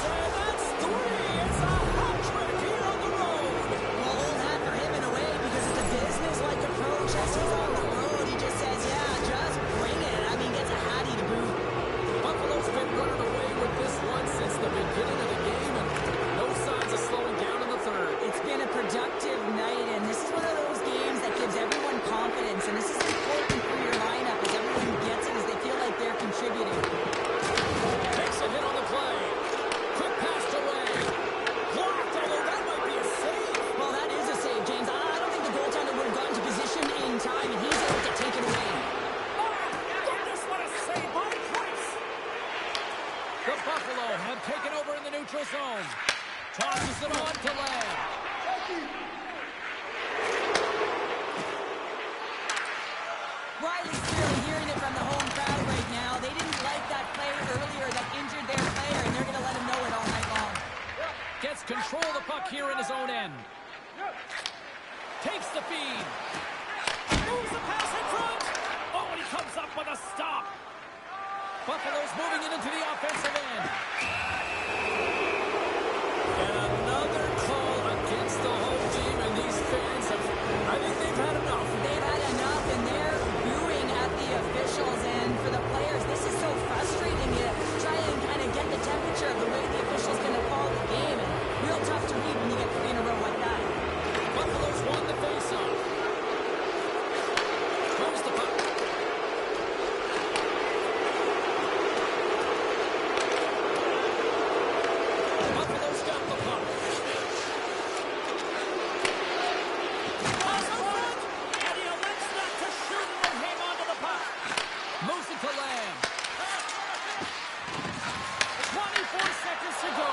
And that's 3. It's a hat trick here on the road. Well, old hat for him in a way because it's a business-like approach. As he's on the road, he just says, yeah, just bring it. I mean, gets a hattie to boot. Buffalo's been running away with this one since the beginning of the game, and no signs of slowing down in the third. It's been a productive night, and this is one of those games that gives everyone confidence, and this is important for your lineup as everyone gets it as they feel like they're contributing. Takes a hit on the play. Quick pass away. Blocked, although that might be a save. Well, that is a save, James. I don't think the goaltender would have gotten to position in time, and he's able to take it away. Goodness, what a save by Price. The Buffalo have taken over in the neutral zone. Tosses it on to Lamb. Riley's clearly hearing it from the home crowd right now. They didn't like that play earlier that injured their player, and they're going to let him know it all night long. Gets control of the puck here in his own end. Takes the feed. Moves the pass in front. Oh, and he comes up with a stop. Buffalo's moving it into the offensive end. And another call against the home team, and these fans have, I think they've had enough. They've had enough, and they're booing at the officials. And for the players, this is so frustrating. You try and kind of get the temperature of the way the officials going to call the game. And real tough to read when you get 3 in a row like that. Buffalo's won the faceoff. Moves the puck. Buffalo's got the puck. Pass in front, and he elects not to shoot and hang on to the puck. Moves it to Lamb. 24 seconds to go.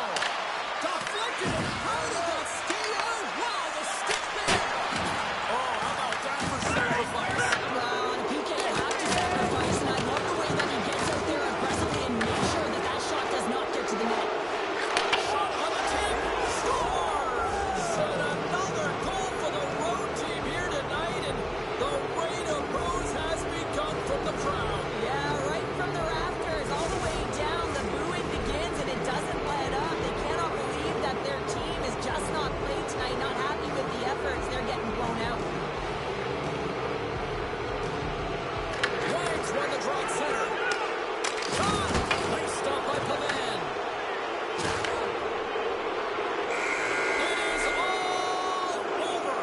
Deflected it. How did that stay out? Wow, the stick there. Oh, how about that for sacrifice? Well, on a PK, you have to sacrifice, and I love the way that he gets out there aggressively and makes sure that that shot does not get to the net. Shot on the tip. Scores! And another goal for the road team here tonight, and the rain of rose has begun from the crowd. Yeah, right from the rafters, all the way down, the booing begins, and it doesn't let up. They cannot believe that their team is just not played tonight, not happy with the efforts. They're getting blown out. Wags run the draw at center. Shot! Nice stop by Pavan. It is all over.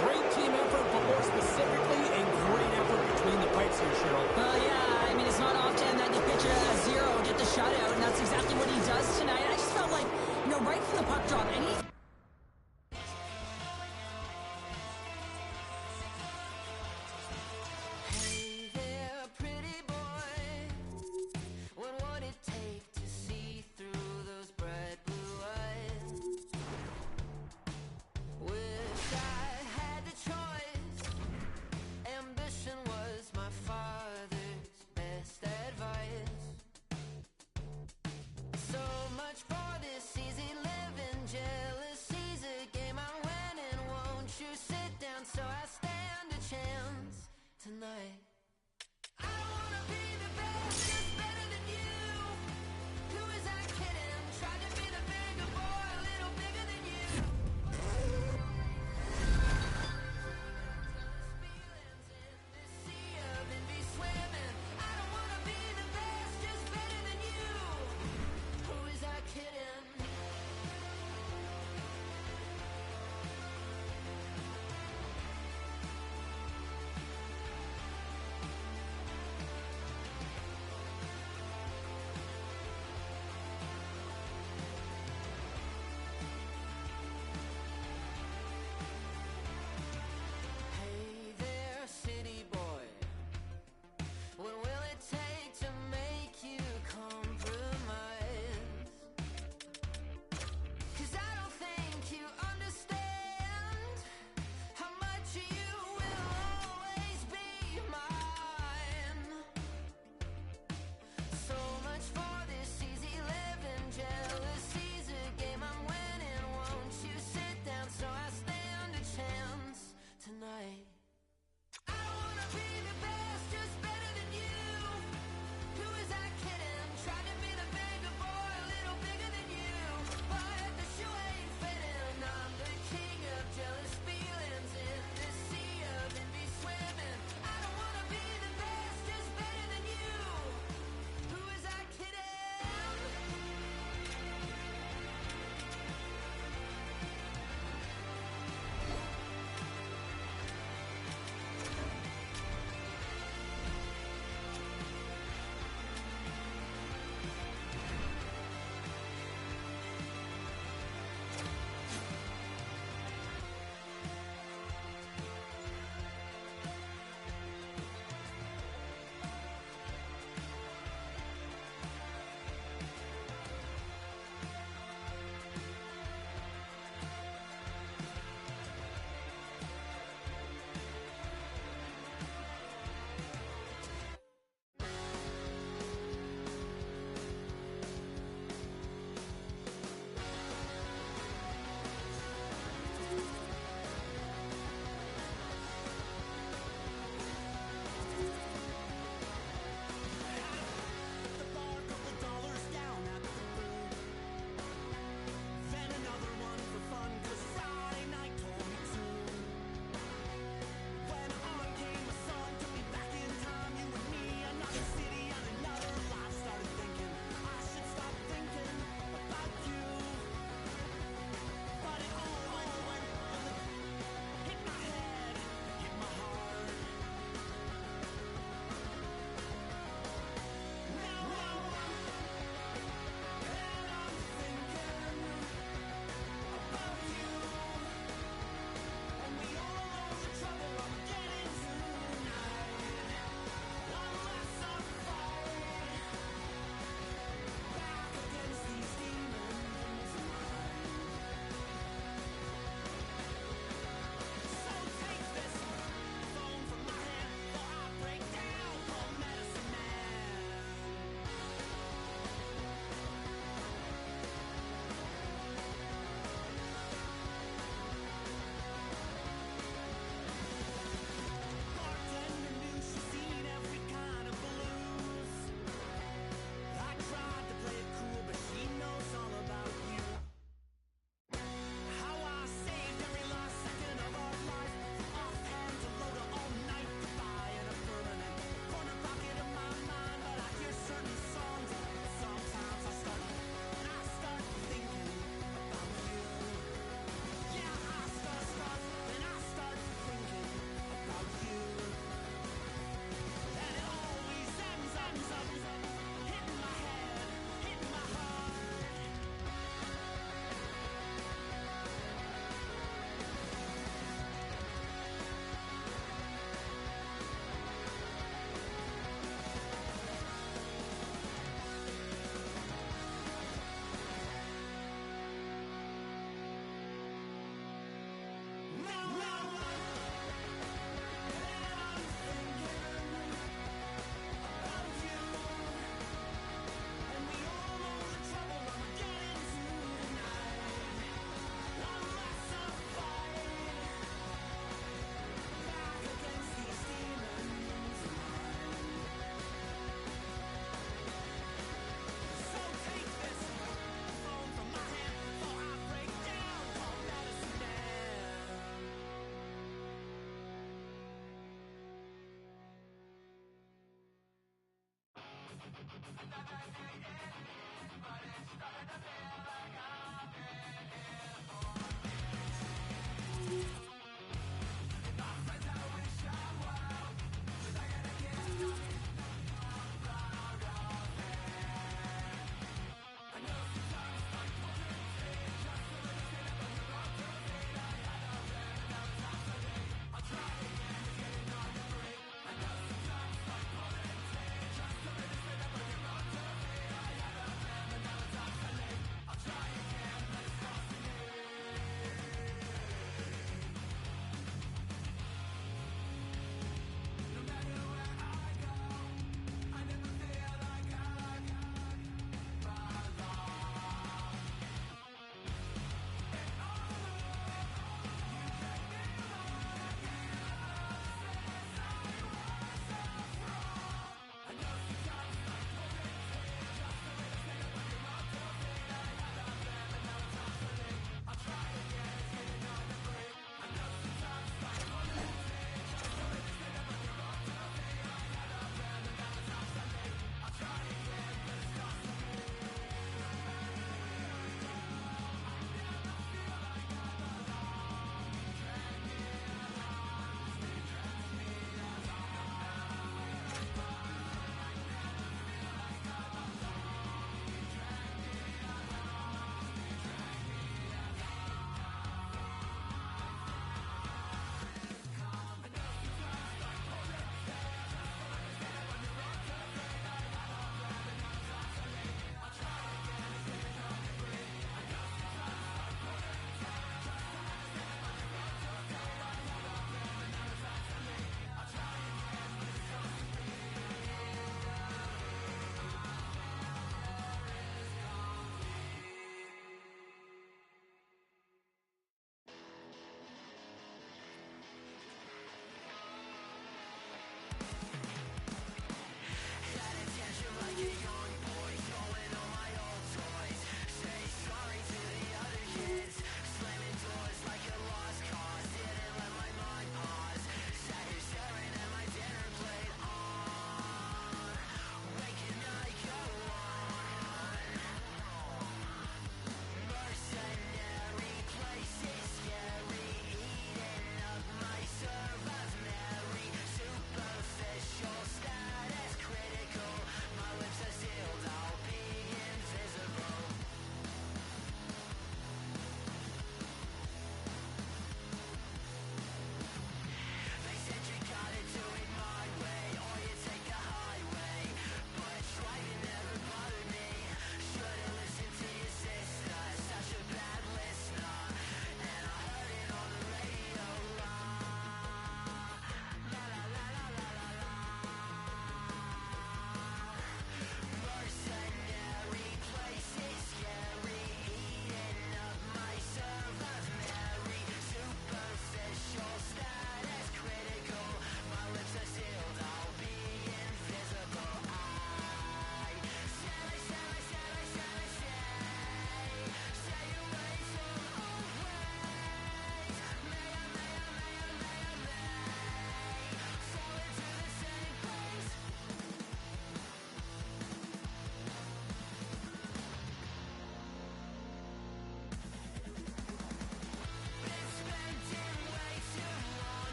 Great team effort, but more specifically, a great effort between the pipes here, Cheryl. Well, yeah, I mean, it's not often that you pitch a 0, get the shutout, and that's exactly what he does tonight. I just felt like, right from the puck drop, and he... Hey there, pretty boy. What would it take to see through those bright blue eyes? Wish I had the choice. Ambition was my father's best advice. So much for this easy living, jealousy's a game I'm winning. Won't you sit down so I stand a chance tonight? I don't wanna be the best, just better than you. Who is I kidding? Tried to be the bigger boy, a little bigger than you. Feelings in this sea of envy swimming. I don't wanna be the best, just better than you. Who is I kidding?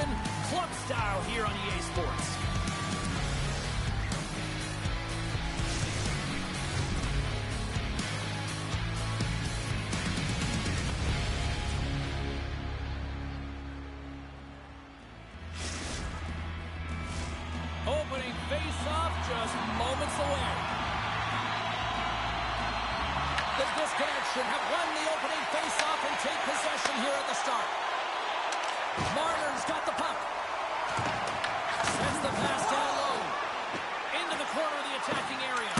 action, club style here on EA Sports. Opening face-off just moments away. The disconnection have won the opening face-off and take possession here at the start. Marner's got the puck. Sends the pass down low. Into the corner of the attacking area.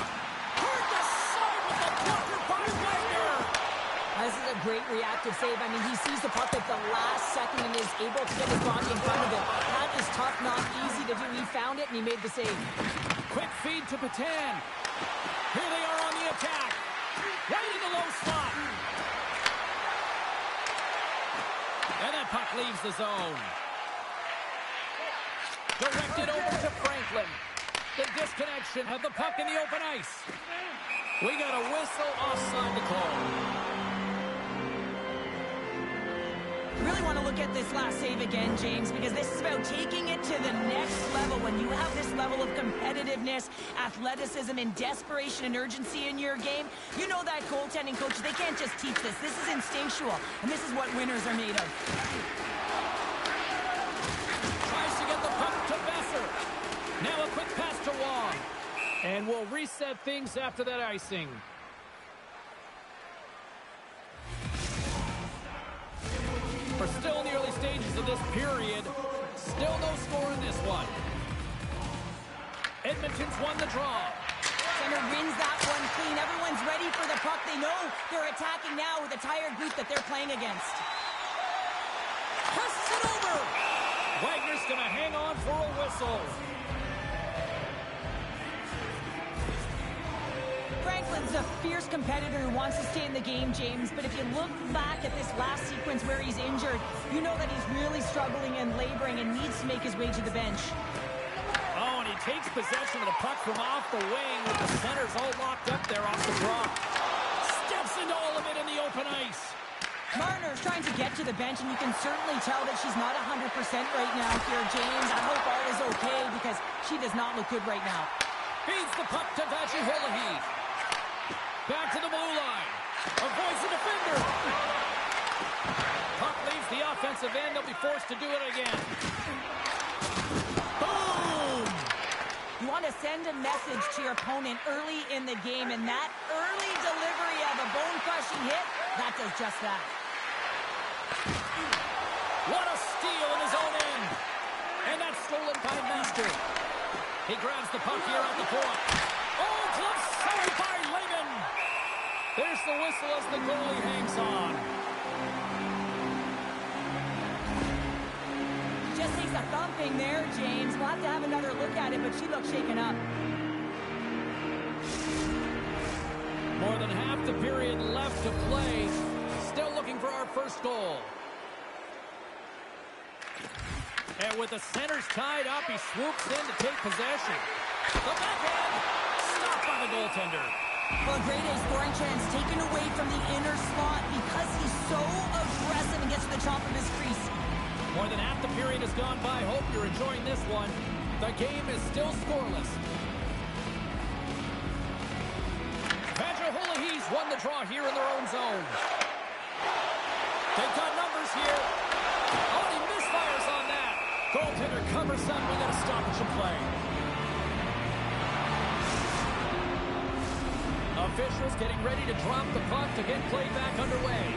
Hard to side with the blocker by Wagner. This is a great reactive save. I mean, he sees the puck at the last second and is able to get his body in front of it. That is tough, not easy to do. He found it and he made the save. Quick feed to Patan. Here they are on the attack. Right in the low slot. And that puck leaves the zone. Directed over to Franklin. The disconnection have the puck in the open ice. We got a whistle offside to call. Really want to look at this last save again, James, because this is about taking it to the next level. When you have this level of competitiveness, athleticism, and desperation and urgency in your game, you know that goaltending coach, they can't just teach this. This is instinctual, and this is what winners are made of. Tries to get the puck to Besser. Now a quick pass to Wong. And we'll reset things after that icing. We're still in the early stages of this period. Still no score in this one. Edmonton's won the draw. Center wins that one clean. Everyone's ready for the puck. They know they're attacking now with a tired group that they're playing against. Passes it over. Wagner's going to hang on for a whistle. Franklin's a fierce competitor who wants to stay in the game, James, but if you look back at this last sequence where he's injured, you know that he's really struggling and laboring and needs to make his way to the bench. Oh, and he takes possession of the puck from off the wing with the centers all locked up there off the draw. Steps into all of it in the open ice. Marner's trying to get to the bench, and you can certainly tell that she's not 100% right now here, James. I hope all is okay because she does not look good right now. Feeds the puck to Vachuholahi. Back to the blue line. Avoids the defender. Puck leaves the offensive end. They'll be forced to do it again. Boom! You want to send a message to your opponent early in the game, and that early delivery of a bone-crushing hit, that does just that. What a steal in his own end. And that's stolen by Master. He grabs the puck here at the point. Oh, glove saved by Lehman. There's the whistle as the goalie hangs on. Just takes a thumping there, James. We'll have to have another look at it, but she looks shaken up. More than half the period left to play. Still looking for our first goal. And with the centers tied up, he swoops in to take possession. The backhand stopped by the goaltender. Well, a great A scoring chance taken away from the inner slot because he's so aggressive and gets to the top of his crease. More than half the period has gone by. Hope you're enjoying this one. The game is still scoreless. Vachuholahi's won the draw here in their own zone. They've got numbers here. Oh, he misfires on that. Goaltender covers up. We got a stoppage of play. Officials getting ready to drop the puck to get play back underway.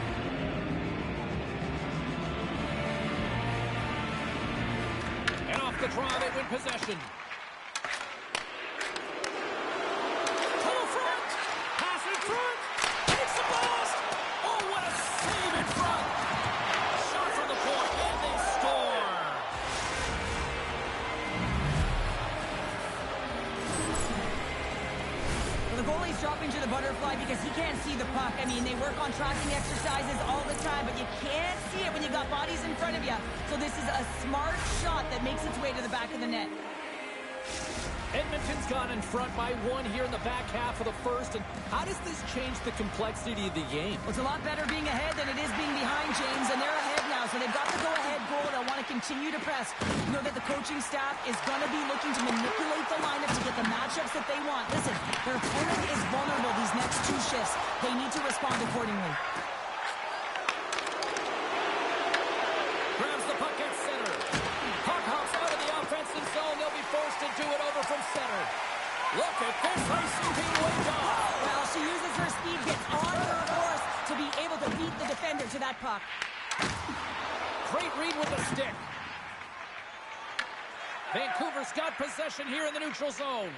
And off the draw, they win possession. To the front. Pass in front. Takes the blast. Oh, what a save in front. Shot from the point, and they score. The goalie's dropping to the butterfly because he can't see the puck. I mean, they work on tracking exercises all the time, but you can't see it when you got bodies in front of you. So this is a smart shot that makes its way to the back of the net. Edmonton's gone in front by one here in the back half of the first. And how does this change the complexity of the game? Well, it's a lot better being ahead than it is being behind, James, and they're ahead now. So they've got the go-ahead goal. They'll want to continue to press. You know that the coaching staff is going to be looking to manipulate the lineup to get the matchups that they want. Listen, their opponent is vulnerable these next 2 shifts. They need to respond accordingly. Grabs the puck at center. Puck hops out of the offensive zone. They'll be forced to do it over from center. Look at this icing being waved off. Well, she uses her speed, gets on her horse to be able to beat the defender to that puck. Great read with the stick. Vancouver's got possession here in the neutral zone.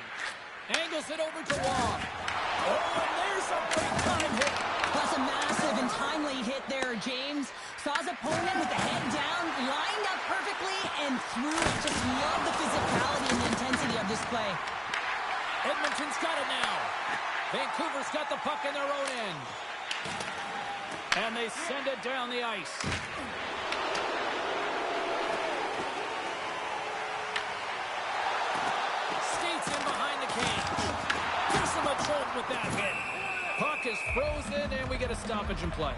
Angles it over to Wong. Oh, and there's a big time hit. That's a massive and timely hit there, James. Saw his opponent with the head down, lined up perfectly, and threw it. Just love the physicality and the intensity of this play. Edmonton's got it now. Vancouver's got the puck in their own end. And they send it down the ice. Skates in behind the cage. Gives him a jolt with that hit. Puck is frozen, and we get a stoppage in play.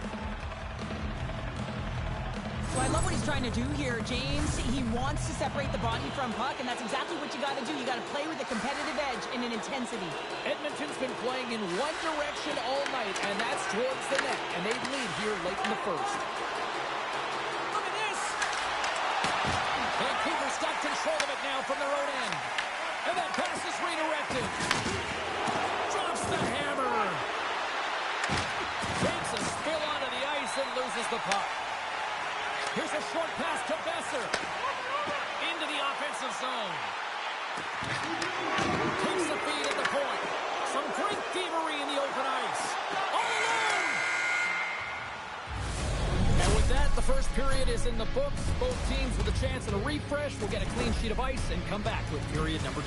Well, I love what he's trying to do here, James. He wants to separate the body from puck, and that's exactly what you got to do. You got to play with a competitive edge and an intensity. Edmonton's been playing in one direction all night, and that's towards the net, and they lead here late in the first. Look at this! Vancouver's got control of it now from their own end. And that pass is redirected. Drops the hammer. Takes a spill onto the ice and loses the puck. Here's a short pass to Besser. Into the offensive zone. Takes the feed at the point. Some great thievery in the open ice. All alone! And with that, the first period is in the books. Both teams with a chance at a refresh will get a clean sheet of ice and come back with period number 2.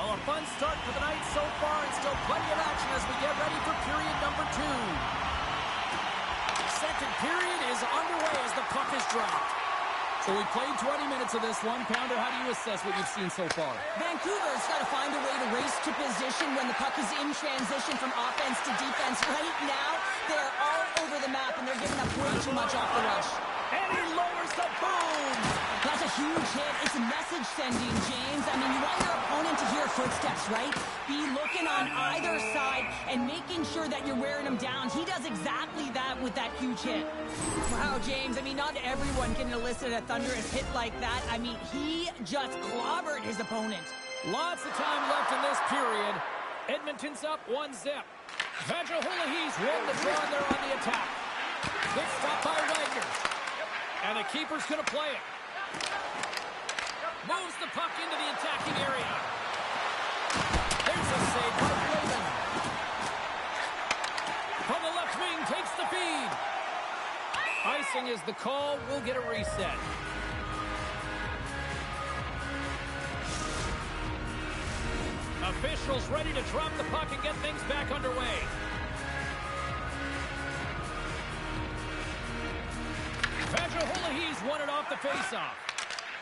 Well, a fun start to the night so far, and still plenty of action as we get ready for period number 2. Second period is underway as the puck is dropped. So we played 20 minutes of this one. Pounder, how do you assess what you've seen so far? Vancouver's got to find a way to race to position when the puck is in transition from offense to defense. Right now, they're all over the map, and they're giving up way too much off the rush. And he lowers the boom! That's a huge hit. It's a message sending, James. I mean, you want your opponent to hear footsteps, right? Be looking on either side and making sure that you're wearing them down. He does exactly that with that huge hit. Wow, James. I mean, not everyone can elicit a thunderous hit like that. I mean, he just clobbered his opponent. Lots of time left in this period. Edmonton's up 1-0. Vajohulahe's won the draw, and they're on the attack. Good stop by Wagner. And the keeper's going to play it. Moves the puck into the attacking area. There's a save by Raven. From the left wing, takes the feed. Icing is the call. We'll get a reset. Officials ready to drop the puck and get things back underway. Vajohulahe's won it off the faceoff.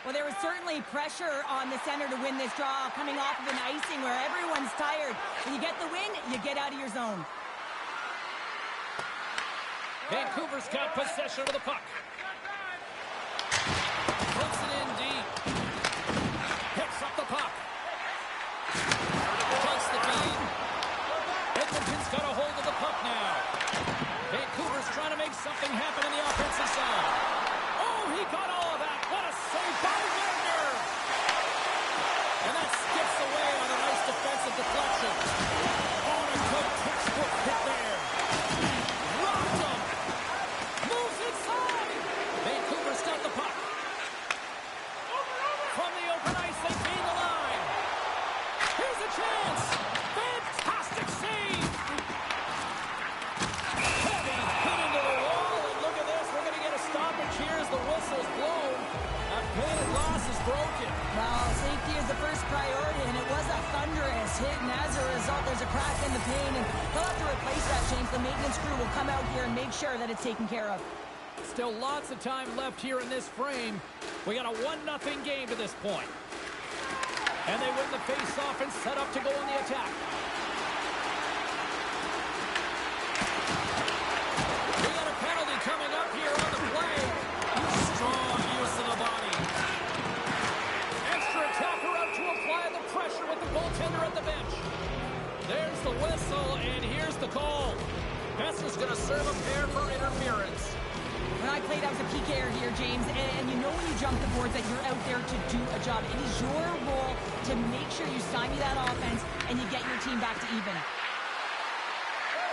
Well, there was certainly pressure on the center to win this draw, coming off of an icing where everyone's tired. When you get the win, you get out of your zone. Vancouver's got possession of the puck. Puts it in deep. Picks up the puck. Takes the feed. Edmonton's got a hold of the puck now. Vancouver's trying to make something happen in the offensive zone. Oh, he got all of that. What a save by Wagner. And that skips away on a nice defensive deflection. On a good textbook hit there. Rocked him. Moves inside. Vancouver's got the puck. From the open ice, they gain the line. Here's a chance. Fantastic save. Heavy hit into the wall, and look at this. We're going to get a stoppage here as the whistle's blown. That painted loss is broken. Well, safety is the first priority, and it was a thunderous hit, and as a result, there's a crack in the pane, and they'll have to replace that, James. The maintenance crew will come out here and make sure that it's taken care of. Still lots of time left here in this frame. We got a 1-0 game to this point. And they win the face-off and set up to go on the attack. We got a penalty coming up here on the play. Strong use of the body. Extra attacker out to apply the pressure with the goaltender at the bench. There's the whistle, and here's the call. Besser's going to serve a pair for interference. When I played, I was a PKer here, James, and you know when you jump the boards that you're out there to do a job. It is your role to make sure you stymie that offense and you get your team back to even.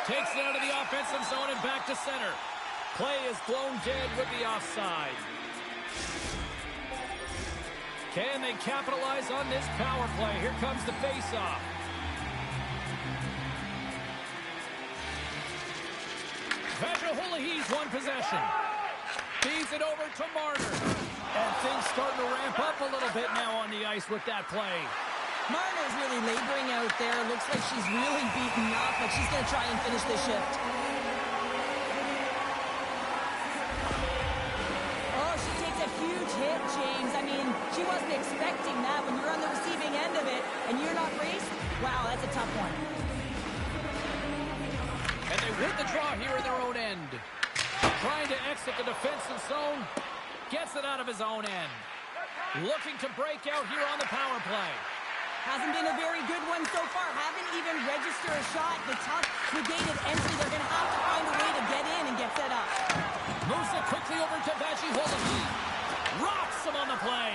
Takes it out of the offensive zone and back to center. Play is blown dead with the offside. Can they capitalize on this power play? Here comes the face-off. Vajuholi's won possession. Feeds it over to Marner. And things starting to ramp up a little bit now on the ice with that play. Marner's really laboring out there. Looks like she's really beaten up, but she's going to try and finish the shift. Oh, she takes a huge hit, James. I mean, she wasn't expecting that. When you're on the receiving end of it and you're not braced, wow, that's a tough one. And they win the draw here in their own end. Trying to exit the defensive zone. Gets it out of his own end. Looking to break out here on the power play. Hasn't been a very good one so far. Haven't even registered a shot. The tough negated entry. They're going to have to find a way to get in and get set up. Moves it quickly over to Vajuholi. Rocks him on the play.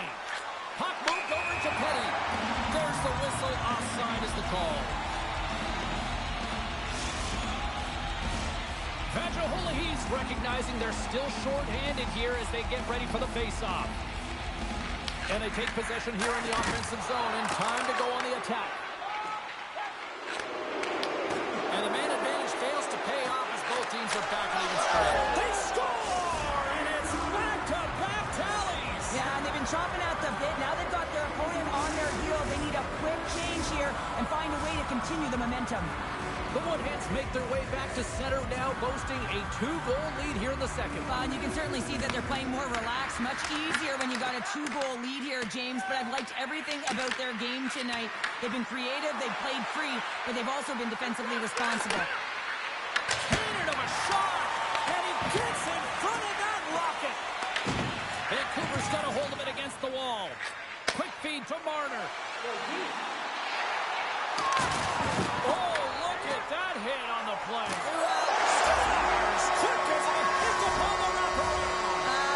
Puck moved over to Petty. There's the whistle. Offside is the call. Vajuholi's recognizing they're still short-handed here as they get ready for the face-off. And they take possession here in the offensive zone and time to go on the attack. And the man advantage fails to pay off as both teams are back and even strength. They score! And it's back-to-back tallies! Yeah, and they've been chopping at the bit. Now they've got their opponent on their heel. They need a quick change here and find a way to continue the momentum. The Woodheads make their way back to center now, boasting a 2-goal lead here in the second. And you can certainly see that they're playing more relaxed, much easier when you got a 2-goal lead here, James. But I've liked everything about their game tonight. They've been creative, they've played free, but they've also been defensively responsible. Cannon of a shot, and he gets in front of that rocket. Vancouver's got a hold of it against the wall. Quick feed to Marner. Oh, look at that hit on the play. Stars quick as a hit upon the wrapper.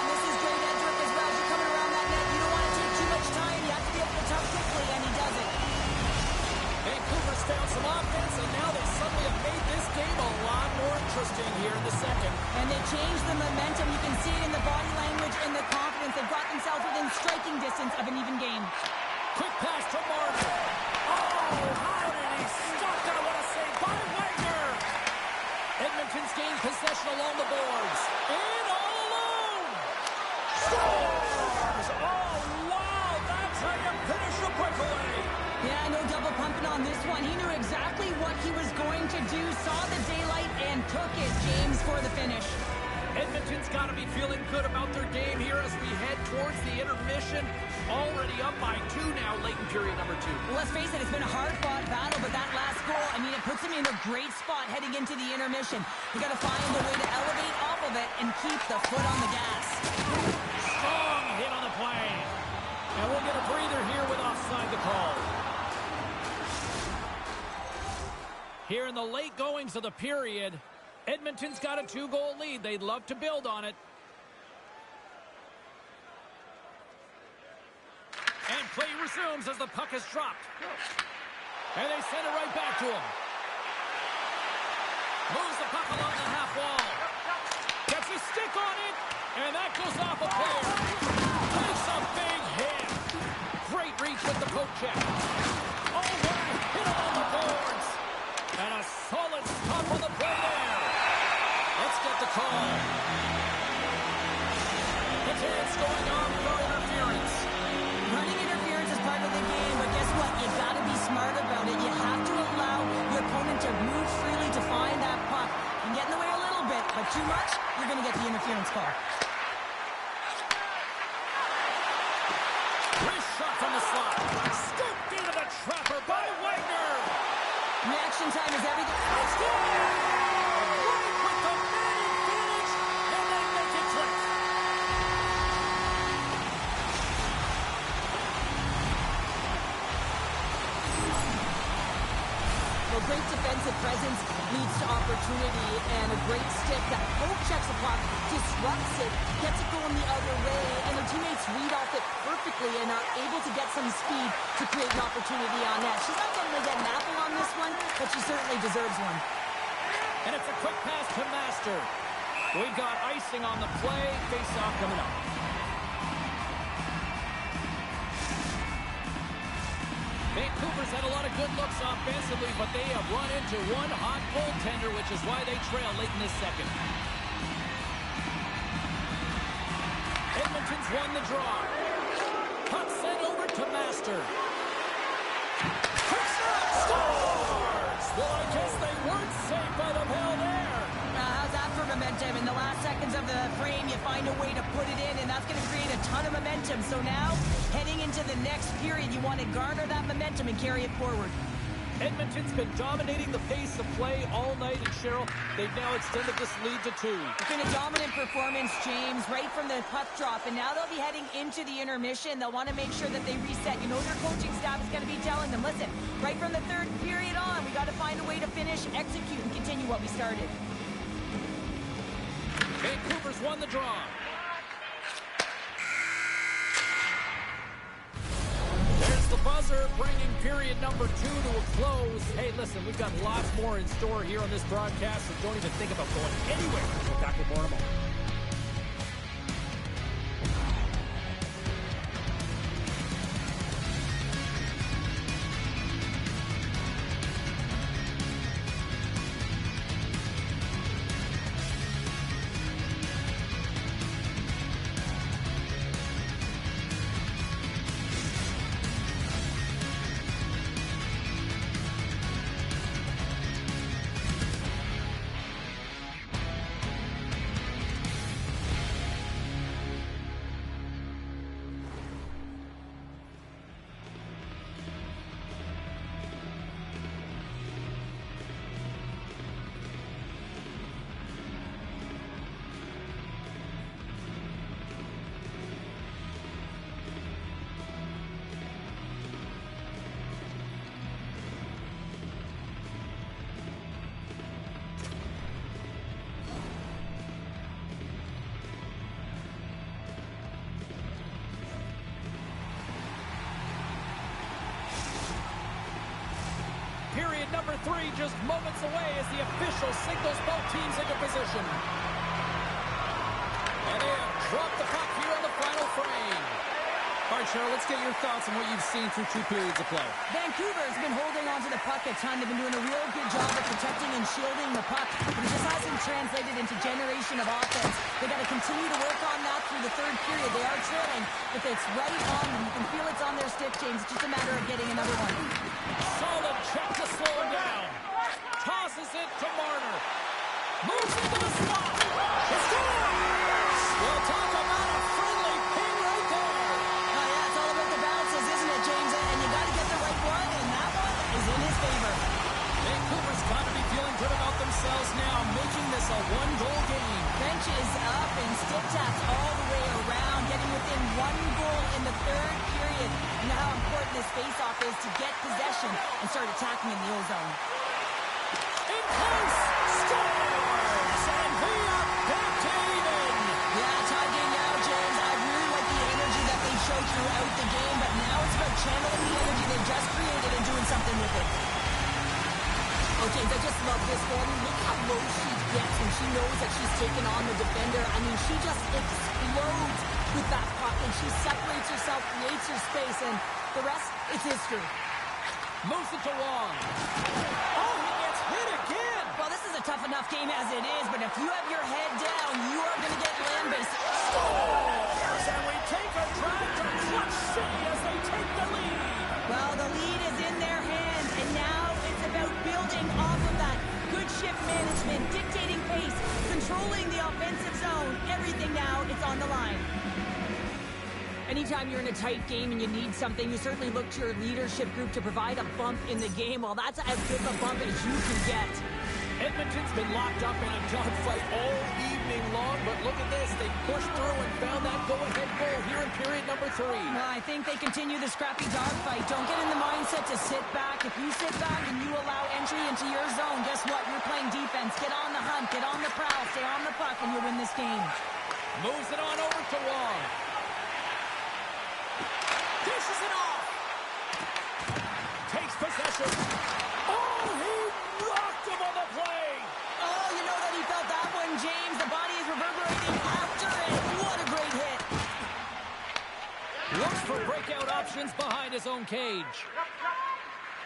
This is great Edric as well. You're coming around that net. You don't want to take too much time. You have to be able to touch quickly, and he does it. Vancouver's found some offense, and now they suddenly have made this game a lot more interesting here in the second. And they changed the momentum. You can see it in the body language and the confidence. They've got themselves within striking distance of an even game. Quick pass to Marner. Oh, how did he stop that? What a save by Wagner. Edmonton's gained possession along the boards. And all alone. Scores! Oh, wow. That's how you finish a breakaway. Yeah, no double pumping on this one. He knew exactly what he was going to do, saw the daylight, and took it, James, for the finish. Edmonton's got to be feeling good about their game here as we head towards the intermission. Already up by 2 now, late in period number 2. Well, let's face it, it's been a hard-fought battle, but that last goal, I mean, great spot heading into the intermission. You got to find a way to elevate off of it and keep the foot on the gas. Strong hit on the play. And we'll get a breather here with offside the call. Here in the late goings of the period, Edmonton's got a 2-goal lead. They'd love to build on it. And play resumes as the puck is dropped. And they send it right back to him. Moves the puck along the half wall. Gets a stick on it. And that goes off a player. Takes a big hit. Great reach with the poke check. Oh, what a hit on the boards. And a solid stop on the play there. Let's get the call. The chance going on for interference. Running interference is part of the game, but guess what? You got to be smart about it. You have to allow your opponent to move freely to find that puck. You can get in the way a little bit, but too much, you're going to get the interference call. Wrist shot from the slot. Scooped into the trapper by Wagner. Reaction time is everything. Let's go! Right with the man advantage, and they make it click. Well, great defensive presence leads to opportunity, and a great stick that poke checks the puck, disrupts it, gets it going the other way, and their teammates read off it perfectly and are able to get some speed to create an opportunity on that. She's not going to get an apple on this one, but she certainly deserves one. And it's a quick pass to Master. We've got icing on the play. Face-off coming up. Vancouver's had a lot of good looks offensively, but they have run into one hot goaltender, which is why they trail late in this second. Edmonton's won the draw. Puck sent over to Master. Quick shot! Scores! Well, I guess they weren't safe by the bell there. How's that for momentum? In the last seconds of the frame, you find a way to put it in, and that's going to create a ton of momentum. So now, heading into the next period, you want to garner that momentum and carry it forward. Edmonton's been dominating the pace of play all night, and Cheryl, they've now extended this lead to 2. It's been a dominant performance, James, right from the puck drop, and now they'll be heading into the intermission. They'll want to make sure that they reset. You know their coaching staff is going to be telling them, listen, right from the third period on, we got to find a way to finish, execute, and continue what we started. Vancouver's won the draw. There's the buzzer, bringing period number 2 to a close. Hey, listen, we've got lots more in store here on this broadcast, so don't even think about going anywhere. We'll back with more in a moment. Period number 3 just moments away as the official signals both teams into position. And they have dropped the puck here on the final frame. All right, Cheryl, let's get your thoughts on what you've seen through 2 periods of play. Vancouver has been holding on to the puck a ton. They've been doing a real good job of protecting and shielding the puck, but it just hasn't translated into generation of offense. They got to continue to work on that through the third period. They are trailing, but it's right on them. You can feel it's on their stick, James. It's just a matter of getting another one. Solid check to slow him down. Tosses it to Marner. Moves into the slot. It's gone! We'll talk about a friendly ping right there. Oh, yeah, it's all about the bounces, isn't it, James? And you got to get the right one, and that one is in his favor. Vancouver's got to be feeling themselves now, making this a one-goal game. Benches up and stick taps all the way around, getting within 1 goal in the third period. You know how important this face-off is to get possession and start attacking in the O-zone. In close, scores, and we are back to even. Yeah, tie game now, James. I really like the energy that they showed throughout the game, but now it's about channeling the energy they just created and doing something with it. Oh, James, I just love this goal. I mean, look how low she gets when she knows that she's taken on the defender. I mean, she just explodes with that puck, and she separates herself, creates her space, and the rest is history. Moves it to Wong. Oh, he gets hit again. Well, this is a tough enough game as it is, but if you have your head down, you are going to get land-based. Scores, and we take a drive to Clutch City as they take the lead. Well, the lead is in their hands, and now it's about building off of that. Good shift management, dictating pace, controlling the offensive zone. Everything now, it's on the line. Anytime you're in a tight game and you need something, you certainly look to your leadership group to provide a bump in the game. Well, that's as good of a bump as you can get. Edmonton's been locked up in a dogfight all evening long, but look at this. They pushed through and found that go-ahead goal here in period number 3. Well, I think they continue the scrappy dogfight. Don't get in the mindset to sit back. If you sit back and you allow entry into your zone, guess what? You're playing defense. Get on the hunt. Get on the prowl. Stay on the puck, and you'll win this game. Moves it on over to Wong. Dishes it off. Takes possession. Oh, he rocked him on the play. Oh, you know that he felt that one, James. The body is reverberating after it. What a great hit. Looks for breakout options behind his own cage.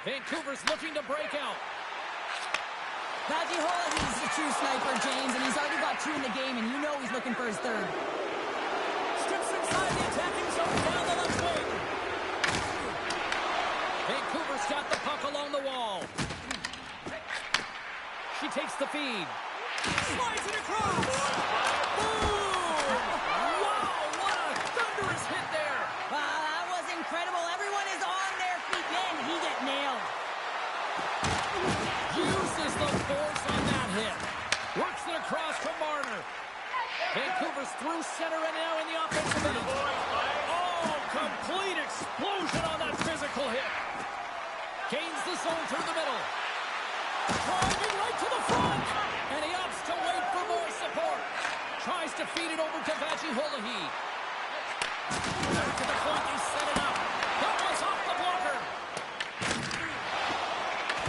Vancouver's looking to break out. He's the true sniper, James, and he's already got 2 in the game, and you know he's looking for his third. Strips inside the attacking zone down the left wing. Vancouver's got the puck along the wall. She takes the feed. Slides it across. Boom! Wow, what a thunderous hit there. Wow, that was incredible. Everyone is on their feet. Man, he get nailed. Uses the force on that hit. Works it across to Marner. Vancouver's through center and now in the offensive end. Oh, complete explosion on that physical hit. Gains the zone through the middle. Driving right to the front. And he opts to wait for more support. Tries to feed it over to Vajiolahi. Back to the front, they set it up. That was off the blocker.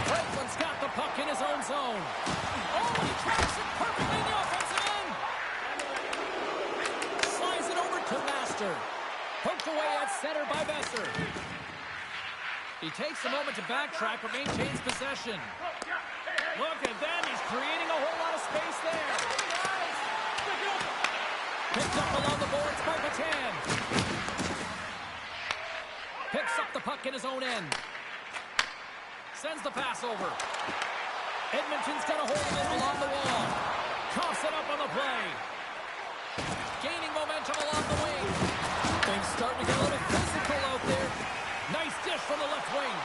Franklin's got the puck in his own zone. Oh, he tracks it perfectly in the offensive end. Slides it over to Master. Poked away at center by Besser. He takes a moment to backtrack, but maintains possession. Look at that. He's creating a whole lot of space there. Picked up along the boards by Patan. Picks up the puck in his own end. Sends the pass over. Edmonton's got a hold of it along the wall. Coughs it up on the play. Gaining momentum along the wing. Things starting to get a little physical out there. Nice dish from the left wing.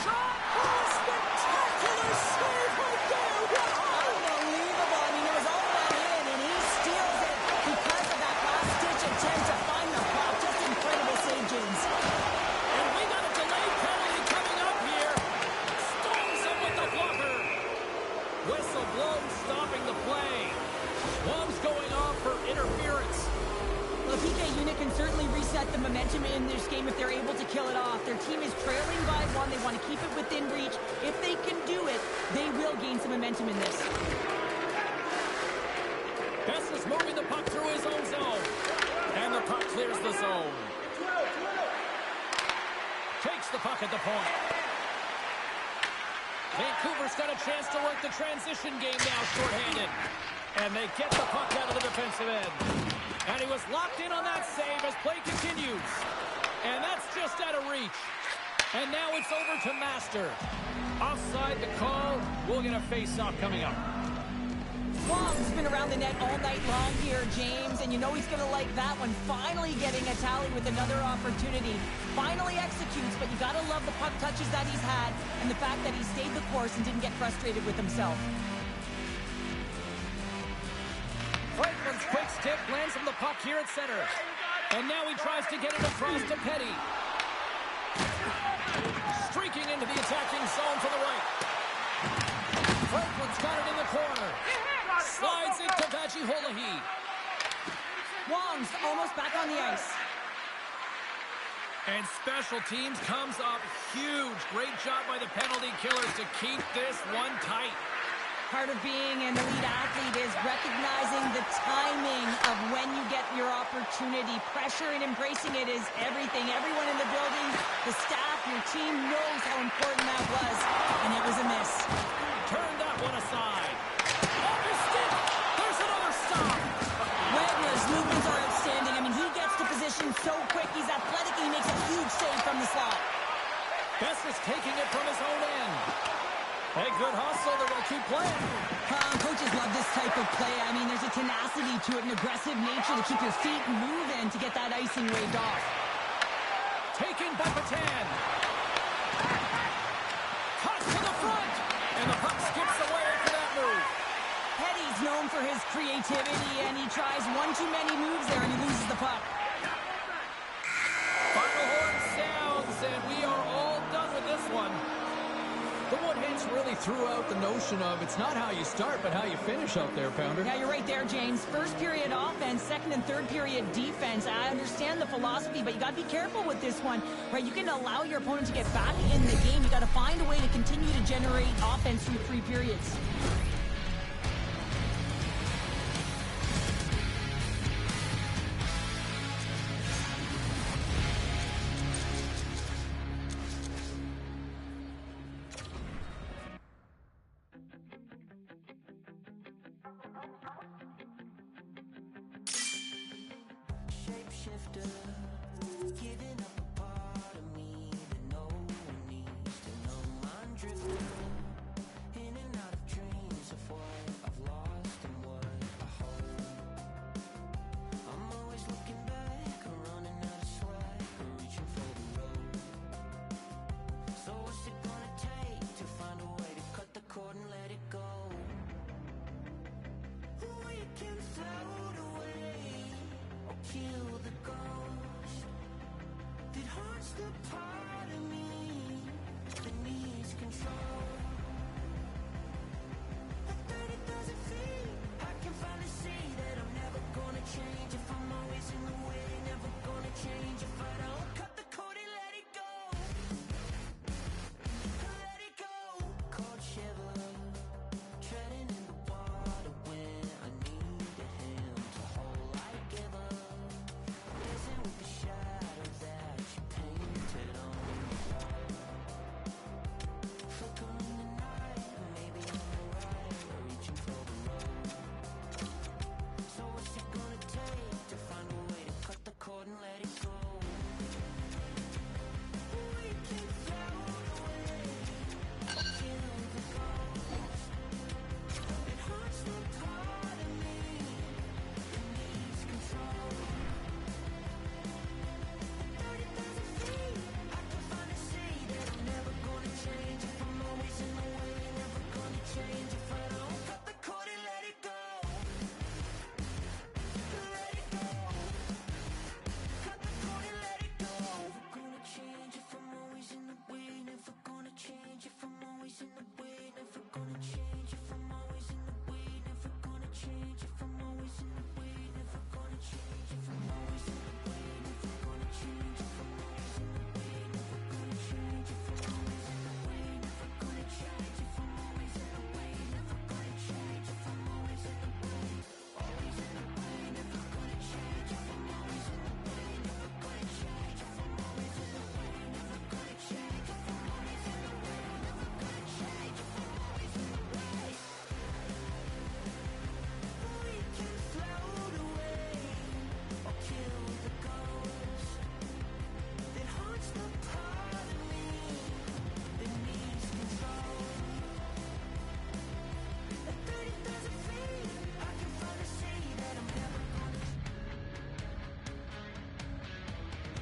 Shot! Oh, spectacular save right there! Wow! Unbelievable. I mean, there was all that in, and he steals it because of that last-ditch attempt to find the puck. Just incredible save, James. And we got a delayed penalty coming up here. Stones him with the blocker. Whistle blows, stopping the play. Wong's going off for interference. Well, the PK unit can certainly reset the momentum in this game if they're able to kill it off. Their team is trailing by 1. They want to keep it within reach. If they can do it, they will gain some momentum in this. Best is moving the puck through his own zone. And the puck clears the zone. Takes the puck at the point. Vancouver's got a chance to work the transition game now shorthanded. And they get the puck out of the defensive end. And he was locked in on that save as play continues. And that's just out of reach. And now it's over to Master. Offside the call. We'll get a face-off coming up. Wong's been around the net all night long here, James, and you know he's going to like that one. Finally getting a tally with another opportunity. Finally executes, but you got to love the puck touches that he's had and the fact that he stayed the course and didn't get frustrated with himself. Stick lands from the puck here at center. And now he tries to get it across to Petty. Streaking into the attacking zone to the right. Franklin's got it in the corner. Slides it to Vajiholahi. Wong's almost back on the ice. And special teams comes up huge. Great job by the penalty killers to keep this one tight. Part of being an elite athlete is recognizing the timing of when you get your opportunity. Pressure and embracing it is everything. Everyone in the building, the staff, your team knows how important that was. And it was a miss. Turn that one aside. Off his stick. There's another stop. Wagner's movements are outstanding. I mean, he gets to position so quick. He's athletic and he makes a huge save from the slot. Best is taking it from his own end. Hey, good hustle. They're going to keep playing. Coaches love this type of play. I mean, there's a tenacity to it, an aggressive nature to keep your feet moving to get that icing waved off. Taken by Patan. Cut to the front. And the puck skips away after that move. Petty's known for his creativity, and he tries one too many moves there, and he loses the puck. Final horn sounds, and we are all done with this one. The one hits really threw out the notion of it's not how you start, but how you finish out there, Pounder. Yeah, you're right there, James. First period offense, second and third period defense. I understand the philosophy, but you got to be careful with this one, right? You can allow your opponent to get back in the game. You got to find a way to continue to generate offense through 3 periods.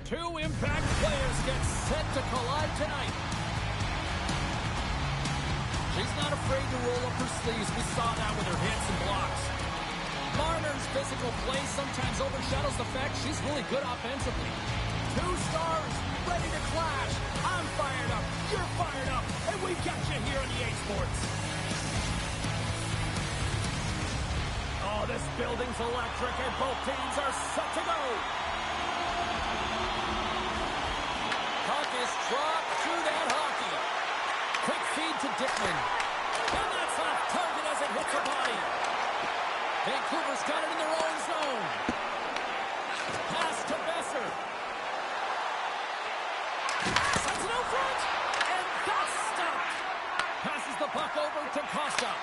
Two impact players get set to collide tonight. She's not afraid to roll up her sleeves. We saw that with her hits and blocks. Marner's physical play sometimes overshadows the fact she's really good offensively. Two stars ready to clash. I'm fired up. You're fired up. And we've got you here on EA Sports. Oh, this building's electric and both teams are set to go. Puck is dropped through that hockey. Quick feed to Dickman. And that's off target as it hits the body. Vancouver's got it in their own zone. Pass to Besser. Sends it out front. And that's stopped. Passes the puck over to Costa.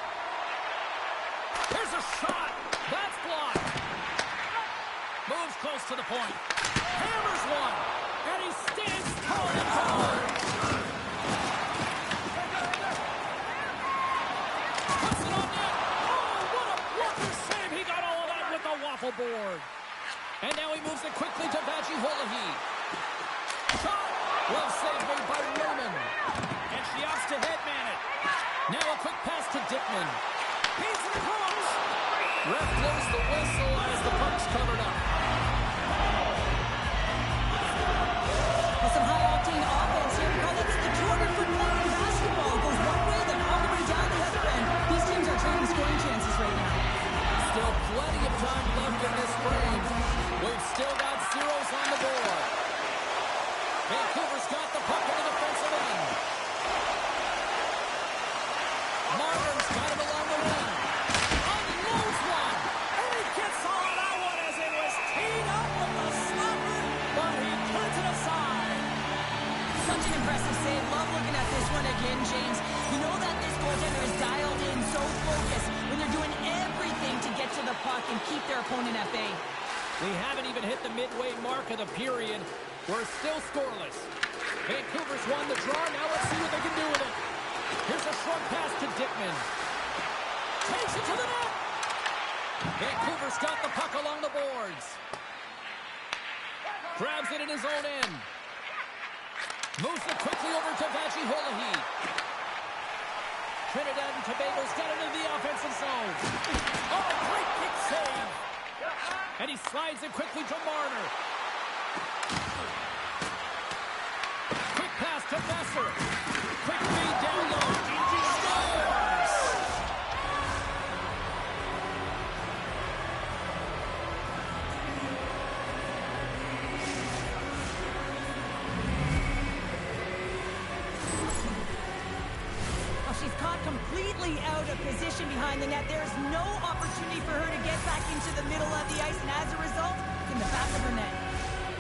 Here's a shot. That's blocked. Moves close to the point. Hammers one. And he stands tall and tall. Puts it on net. Oh, what a blocker save. He got all of that with the waffle board. And now he moves it quickly to Vajiwolahi. Shot. Well saved made by Raymond. And she opts to headman it. Now a quick pass to Dickman. He's in the cross. Ref blows the whistle as the puck's covered up. Well, some high-octane offense here. Well, it's the Jordan for playing basketball. It goes one way, then all the way down the other end. These teams are trading scoring chances right now. Still plenty of time left in this frame. We've still got zeros on the board. Vancouver's got the puck in the defensive end. Martin's got it along the wing. Unloads one. And he gets all of that one as it was teed up with the stopper, but he turns it aside. Such an impressive save. Love looking at this one again, James. You know that this goaltender is dialed in, so focused when they're doing everything to get to the puck and keep their opponent at bay. We haven't even hit the midway mark of the period. We're still scoreless. Vancouver's won the draw. Now let's see what they can do with it. Here's a short pass to Dickman. Takes it to the net. Vancouver's got the puck along the boards. Grabs it in his own end. Moves it quickly over to Vajiwolahi. Trinidad and Tobago's got it into the offensive zone. Oh, great kick save. And he slides it quickly to Marner. Quick pass to Besser. Quick feed down low. Scores! Well, she's caught completely out of position behind the net. There's no opportunity for her to get back into the middle of the ice, and as a result, it's in the back of her net.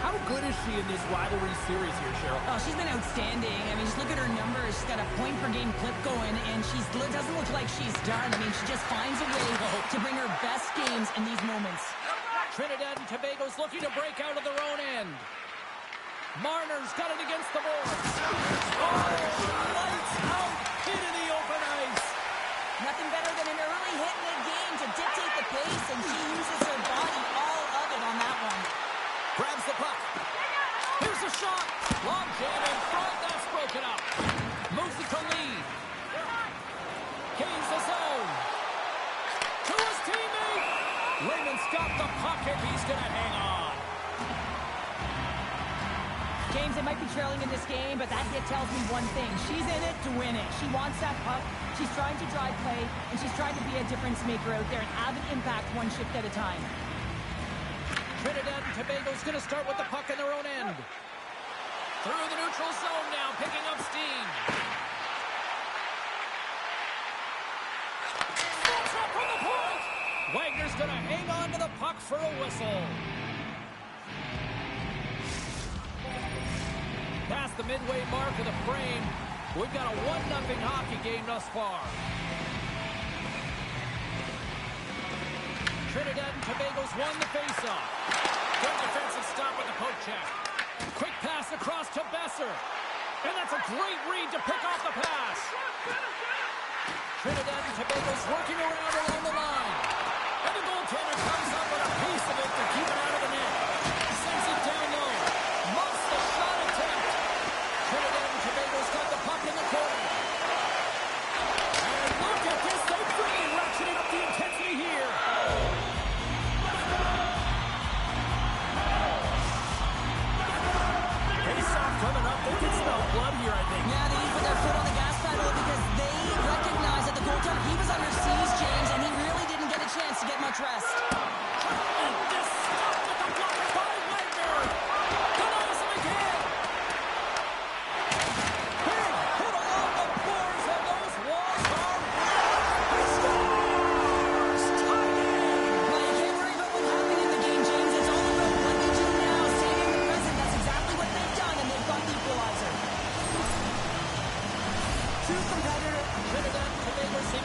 How good is she in this rivalry series here, Cheryl? Oh, she's been outstanding. I mean, just look at her numbers. She's got a point-per-game clip going, and she doesn't look like she's done. I mean, she just finds a way to bring her best games in these moments. Trinidad and Tobago's looking to break out of their own end. Marner's got it against the boards. Oh, lights out into the open ice. Nothing better than an early hit in the game to dictate the pace, and she uses her body, all of it on that one. Grabs the puck. Here's a shot. Long jam in front. That's broken up. Moves it to Lee. Gains the zone. To his teammate. Raymond's got the puck and he's going to hang on. James, they might be trailing in this game, but that hit tells me one thing. She's in it to win it. She wants that puck. She's trying to drive play, and she's trying to be a difference maker out there and have an impact one shift at a time. Trinidad and Tobago's going to start with the puck in their own end. Through the neutral zone now, picking up steam. Steps up from the point. Wagner's going to hang on to the puck for a whistle. Past the midway mark of the frame, we've got a 1-0 hockey game thus far. Trinidad and Tobago's won the faceoff. Good defensive stop with the poke check. Quick pass across to Besser. And that's a great read to pick off the pass. Trinidad and Tobago's working around along the line. And the goaltender comes up with a piece of it to keep it out of the net. Sends it down low. Muffs the shot attempt. Trinidad and Tobago's got the puck in the corner. And look at this. They've really ratcheted up the intensity here.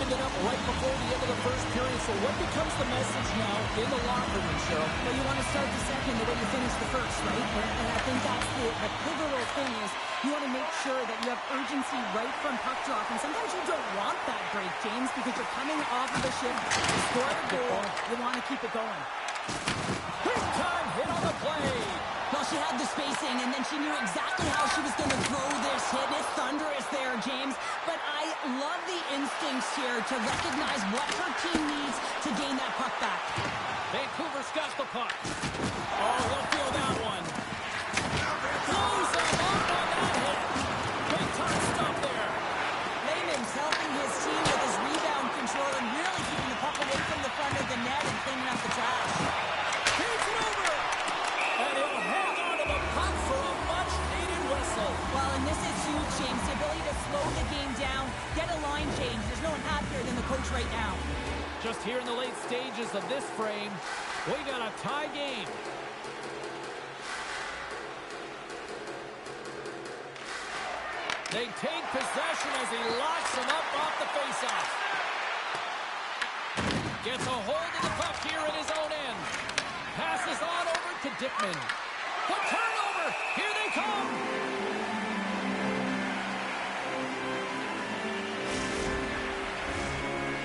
opened it up right before the end of the first period. So what becomes the message now in the locker room, Cheryl? Well, you want to start the second the way you finish the first, right? And I think that's the pivotal thing is you want to make sure that you have urgency right from puck drop. And sometimes you don't want that break, James, because you're coming off of a shift, you score a goal, you want to keep it going. Big time hit on the play. Well, she had the spacing, and then she knew exactly how she was going to throw this hit. It's thunderous there, James. But I love the instincts here to recognize what her team needs to gain that puck back. Vancouver's got the puck. Oh, he'll feel that one. Blows him off on that hit. Big time stop there. Lehman's helping his team with his rebound control and really keeping the puck away from the front of the net and cleaning up the trash. Here's it over. And he'll hang on to the puck for a much-needed whistle. Well, and this is huge, James. The ability to slow the game down, get a line change. There's no one happier than the coach right now. Just here in the late stages of this frame, we got a tie game. They take possession as he locks him up off the faceoff. Gets a hold of the puck here at his own end. Passes on over to Dickman. The turnover! Here they come!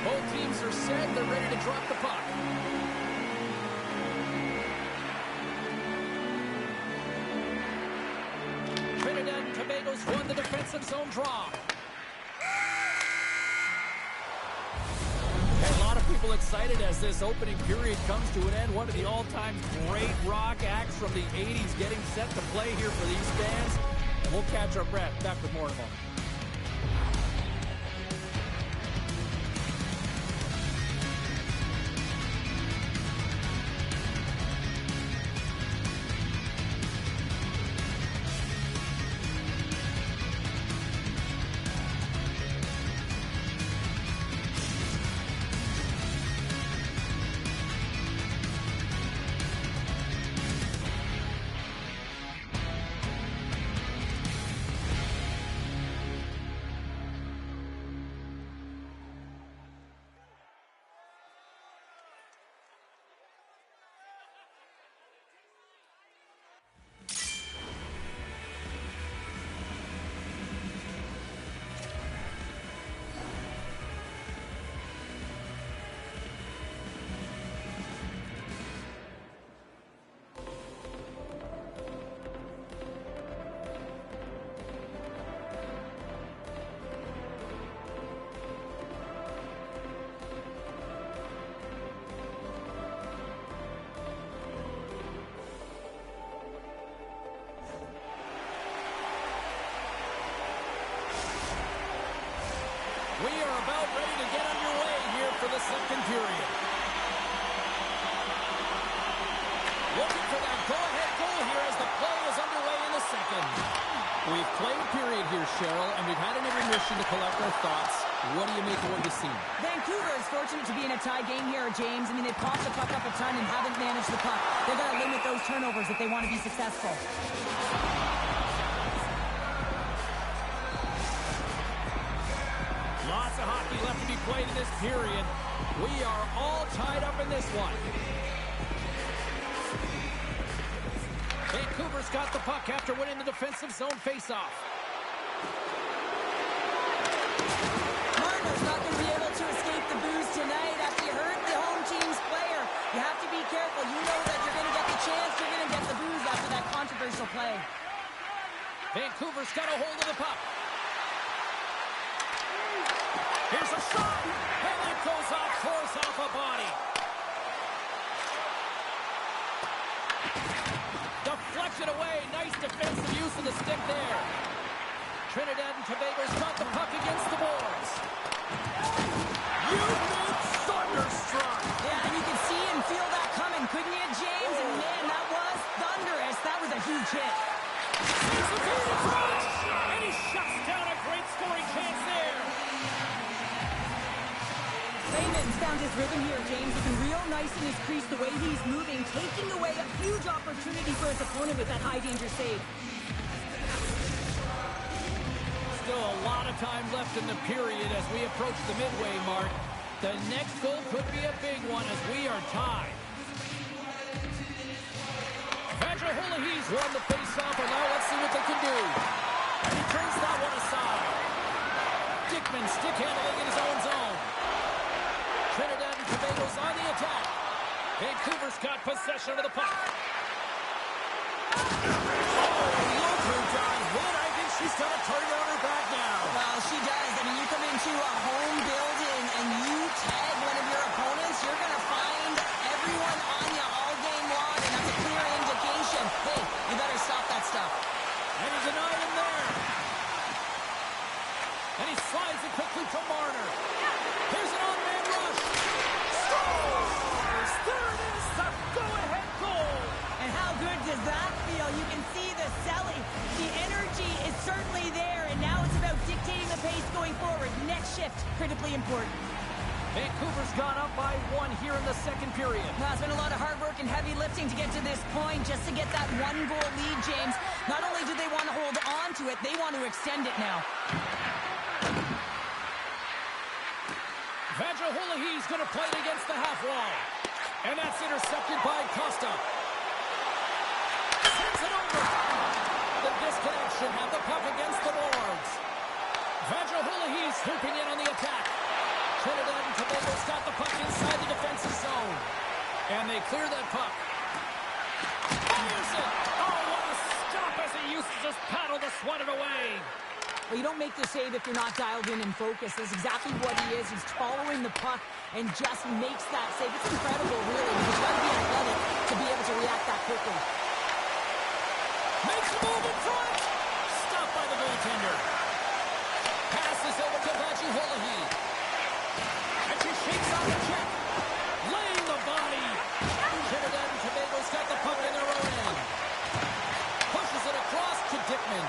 Both teams are set. They're ready to drop the puck. Trinidad and Tobago's won the defensive zone draw. And a lot of people excited as this opening period comes to an end. One of the all-time great rock acts from the 80s getting set to play here for these fans. And we'll catch our breath. Back with more in a moment. We are about ready to get underway here for the second period. Looking for that go-ahead goal here as the play is underway in the second. We've played a period here, Cheryl, and we've had an intermission to collect our thoughts. What do you make of what you've seen? Vancouver is fortunate to be in a tie game here, James. I mean, they've popped the puck up a ton and haven't managed the puck. They've got to limit those turnovers if they want to be successful. Lots of hockey left to be played in this period. We are all tied up in this one. Vancouver's got the puck after winning the defensive zone faceoff. Marner's not going to be able to escape the booze tonight after you hurt the home team's player. You have to be careful. You know that you're going to get the chance. You're going to get the booze after that controversial play. Vancouver's got a hold of the puck. Here's a shot, and it goes off course off a body. Deflected away. Nice defensive use of the stick there. Trinidad and Tobago's got the puck against the boards. You've been thunderstruck. Yeah, and you can see and feel that coming, couldn't you, James? And man, that was thunderous. That was a huge hit. Here's the feed in front, and he shuts down a great scoring chance there. Lehman's found his rhythm here, James. Looking real nice in his crease, the way he's moving, taking away a huge opportunity for his opponent with that high danger save. Still Still a lot of time left in the period as we approach the midway mark. The next goal could be a big one as we are tied. He's won the face-off, and now let's see what they can do. And he turns that one aside. Dickman stick handling in his own zone. Trinidad and Tobago's on the attack. Vancouver's got possession of the puck. Look who got hit. I think she's got a target on her back now. Well, she does. I mean, you come into a home building and you tag one of your opponents, you're going to find everyone on you all game long, and that's a clear indication. Hey, you better stop that stuff. And he denied him there. And he slides it quickly to Marner. Here's an on-man rush. Scores! There it is, the go-ahead goal. And how good does that feel? You can see the selling. The energy is certainly there, and now it's about dictating the pace going forward. Next shift, critically important. Vancouver's gone up by 1 here in the second period. Well, it's been a lot of hard work and heavy lifting to get to this point, just to get that 1-goal lead, James. Not only do they want to hold on to it, they want to extend it now. Vajahulahi's going to play it against the half wall. And that's intercepted by Costa. Sends it over. The disconnection at the puck against the boards. Vajahulahi's swooping in on the attack. Trinidad and Tobago's got the puck inside the defensive zone. And they clear that puck. Fires it! Oh, what a stop as he used to just paddle to swat it away. Well, you don't make the save if you're not dialed in and focused. That's exactly what he is. He's following the puck and just makes that save. It's incredible, really, because you got to be athletic to be able to react that quickly. Makes a move in front! Stopped by the goaltender. Passes over to Vajahulahi. And she shakes off the check. Laying the body. Trinidad and Tobago's got the puck in their own end. Pushes it across to Dickman.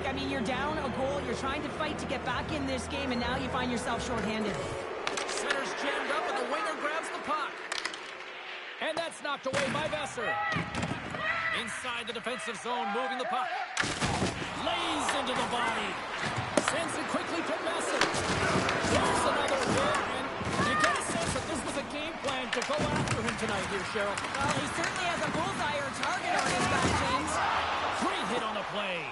I mean, you're down a goal, you're trying to fight to get back in this game, and now you find yourself shorthanded. Center's jammed up, and the winger grabs the puck. And that's knocked away by Besser. Inside the defensive zone, moving the puck. Lays into the body. Sends it quickly to Besser. There's another hit, and you get a sense that this was a game plan to go after him tonight here, Cheryl. Well, he certainly has a bullseye or target on his back, James. Great hit on the play.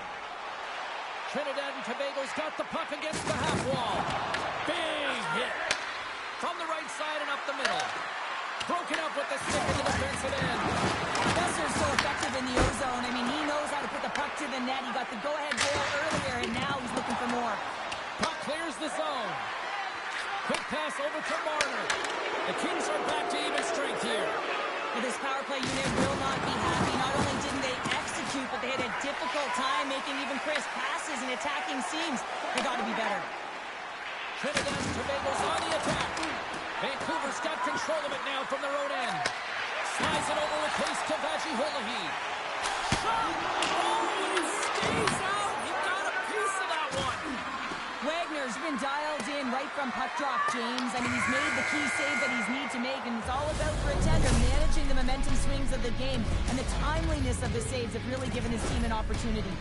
Trinidad and Tobago's got the puck against the half wall. Big hit. From the right side and up the middle. Broken up with the stick in the defensive end. Besser's so effective in the O-zone. I mean, he knows how to put the puck to the net. He got the go-ahead goal earlier, and now he's looking for more. Puck clears the zone. Quick pass over to Marner. The Kings are back to even strength here. Well, this power play unit will not be happy. Not only didn't they execute, but they had a difficult time making even crisp passes and attacking seams. They got to be better. Trinidad and Tobago's on the attack. Vancouver's got control of it now from their own end. Slides it over with pace to Vajahulahi. Shot! Oh, and he stays out. He got a piece of that one. Wagner's been dialed in right from puck drop, James. I mean, he's made the key save that he's need to make, and it's all about for a tender managing the momentum swings of the game, and the timeliness of the saves have really given his team an opportunity.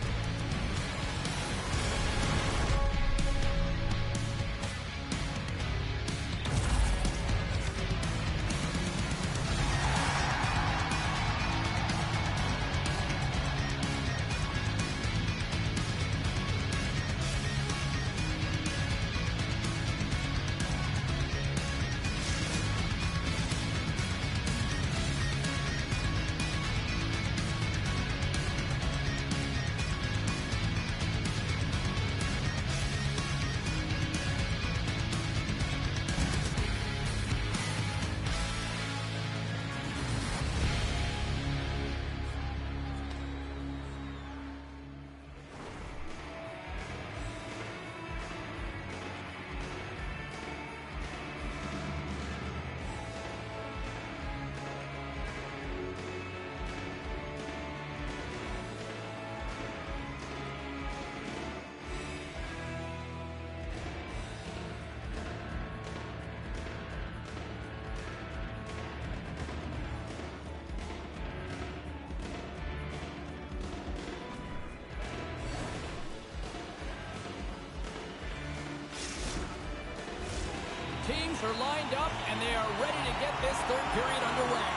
Lineups are lined up, and they are ready to get this third period underway.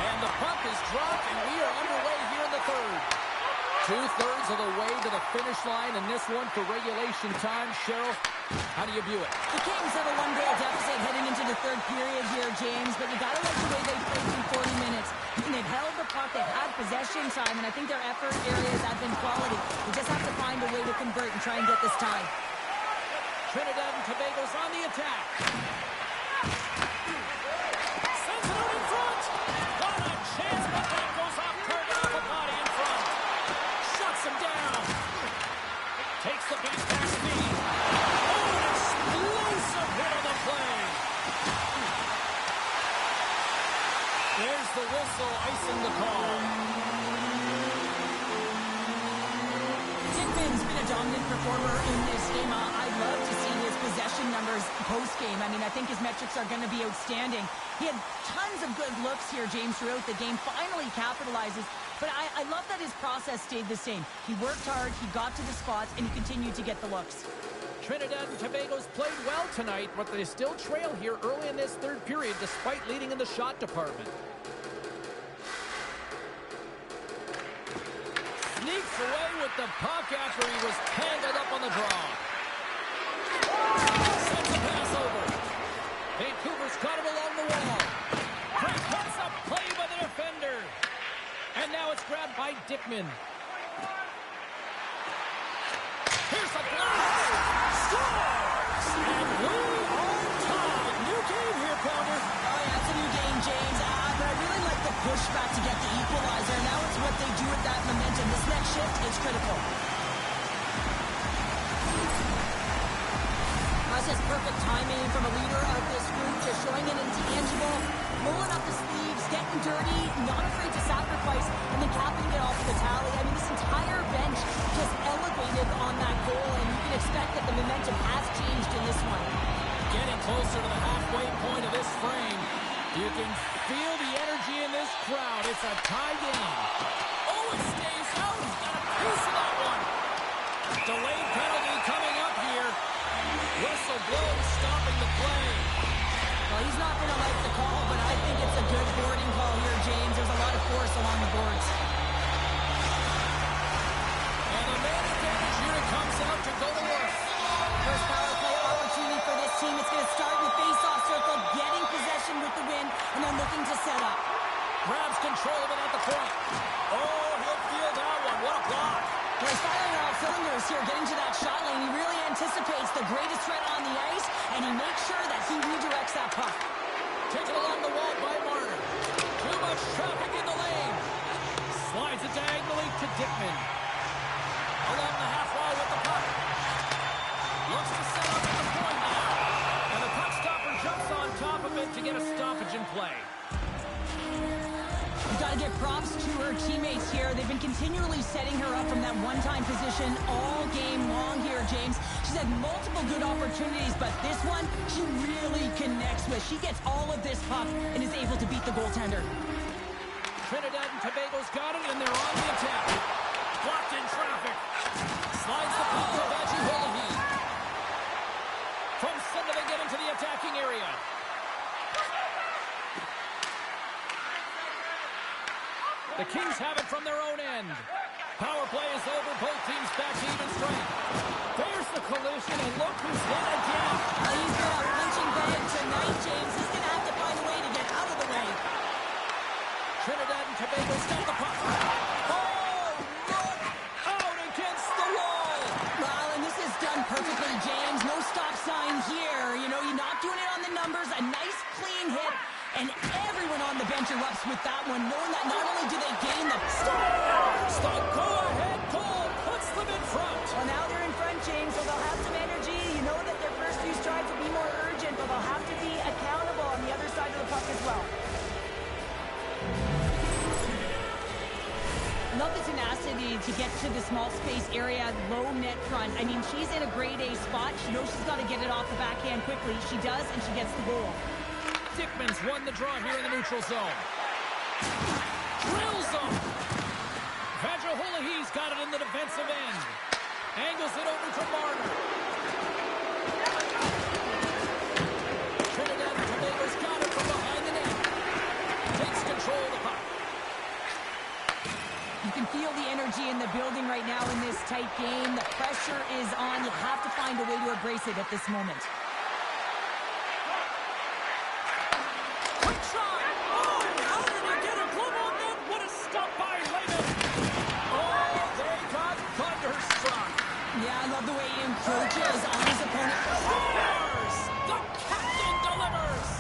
And the puck is dropped, and we are underway here in the third. 2/3 of the way to the finish line in this one for regulation time. Cheryl, how do you view it? The Kings have a 1-goal deficit heading into the third period here, James, but you got to like the way they played through 40 minutes. I mean, they've held the puck, they've had possession time, and I think their effort areas have been quality. They just have to find a way to convert and try and get this tie. Trinidad and Tobago's on the attack. Sends it out in front. What a chance, but that goes off target off a body in front. Shuts him down. Takes the beat back speed. Oh, an explosive hit on the play. There's the whistle, icing the call. Dickman's been a dominant performer in this game. I'd love to see his possession numbers post-game. I mean, I think his metrics are going to be outstanding. He had tons of good looks here, James, throughout the game. Finally capitalizes. But I love that his process stayed the same. He worked hard, he got to the spots, and he continued to get the looks. Trinidad and Tobago's played well tonight, but they still trail here early in this third period despite leading in the shot department. Sneaks away with the puck after he was tangled up on the draw. Sends a pass over. Vancouver's caught him along the wall. Craig cuts up play by the defender. And now it's grabbed by Dickman. Here's a blast. Scores! And we are tied. New game here, Pounder. Oh, yeah, it's a new game, James. But I really like the pushback to get the equalizer. Now it's what they do with that momentum. This next shift is critical. That's just perfect timing from a leader of this group, just showing an intangible, rolling up the sleeves, getting dirty, not afraid to sacrifice, and then capping it off with a tally. I mean, this entire bench just elevated on that goal, and you can expect that the momentum has changed in this one. Getting closer to the halfway point of this frame. You can feel the energy in this crowd. It's a tie game. Oh, it stays out. He's got a piece of that one. Delayed penalty coming up here. Whistle blows, stopping the play. Well, he's not going to like the call, but I think it's a good boarding call here, James. There's a lot of force along the boards. And the man advantage unit comes out to go to work. First power play opportunity for this team. It's going to start with face-off circle, getting possession with the win, and then looking to set up. Grabs control of it at the point. Oh, he'll feel that one. What a block. Well, he's firing on all cylinders here, getting to that shot lane. He really anticipates the greatest threat on the ice, and he makes sure that he redirects that puck. Taken along the wall by Marner. Too much traffic in the lane. Slides it diagonally to Dickman. Along the half wall with the puck. Looks to set up at the point now. And the puck stopper jumps on top of it to get a stoppage in play. You've got to give props to her teammates here. They've been continually setting her up from that one-time position all game long here, James. She's had multiple good opportunities, but this one, she really connects with. She gets all of this puck and is able to beat the goaltender. Trinidad and Tobago's got it, and they're on the attack. Blocked in traffic. Slides the puck to Vaji. From center, they get into the attacking area. The Kings have it from their own end. Power play is over. Both teams back to even strength. There's the collision, and look who's hit again. He's been a punching bag tonight, James. He's going to have to find a way to get out of the way. Trinidad and Tobago's got the puck. Oh, look! Out against the wall. Well, and this is done perfectly, James. No stop sign here. You know, you're not doing it on the numbers. A nice, clean hit. And everyone on the bench erupts with that one, knowing that not only do they gain the... Stop! Go-ahead goal puts them in front. Well, now they're in front, James, so they'll have some energy. You know that their first few strides will be more urgent, but they'll have to be accountable on the other side of the puck as well. I love the tenacity to get to the small space area, low net front. I mean, she's in a grade A spot. She knows she's got to get it off the backhand quickly. She does, and she gets the goal. Dickman's won the draw here in the neutral zone. Drills him. Vaji got it in the defensive end. Angles it over to Marner. You can feel the energy in the building right now in this tight game. The pressure is on. You have to find a way to embrace it at this moment. Quick shot! Oh, how did he get a glove on that? What a stop by Lehman! Oh, they got thunderstruck! Yeah, I love the way he encroaches on his opponent. Scores! The captain delivers!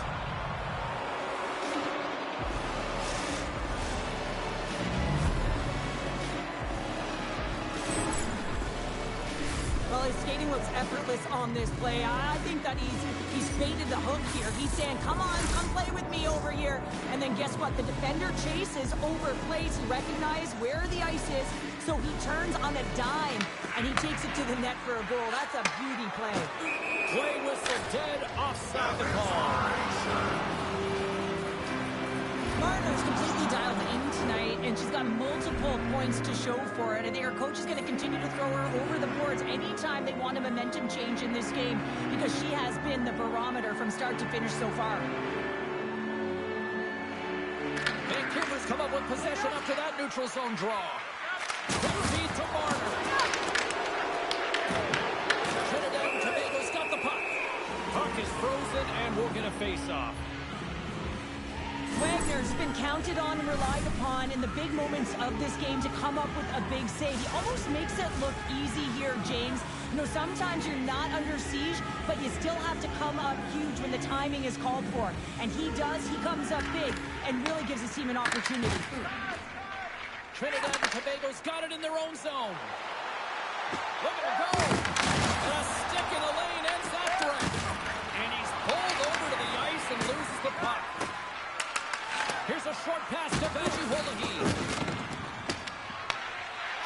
Well, his skating looks effortless on this play. I think that he's baited the hook here. He's saying, come on, come play with me over here. And then guess what? The defender chases, overplays, he recognizes where the ice is, so he turns on a dime, and he takes it to the net for a goal. That's a beauty play. Play whistle dead, offside the call. Marner's completely dialed in tonight, and she's got multiple points to show for it. I think her coach is going to continue to throw her over the boards anytime they want a momentum change in this game, because she has been the barometer from start to finish so far. Vancouver's come up with possession after that neutral zone draw. Quick feed to Marner. Trinidad and Tobago's got the puck. Puck is frozen and we'll get a face-off. Wagner's been counted on and relied upon in the big moments of this game to come up with a big save. He almost makes it look easy here, James. You know, sometimes you're not under siege, but you still have to come up huge when the timing is called for. And he does. He comes up big and really gives his team an opportunity. Trinidad and Tobago's got it in their own zone. Look at her go. And a stick in the lane ends that threat. And he's pulled over to the ice and loses the puck. Here's a short pass to Vajiwolahi.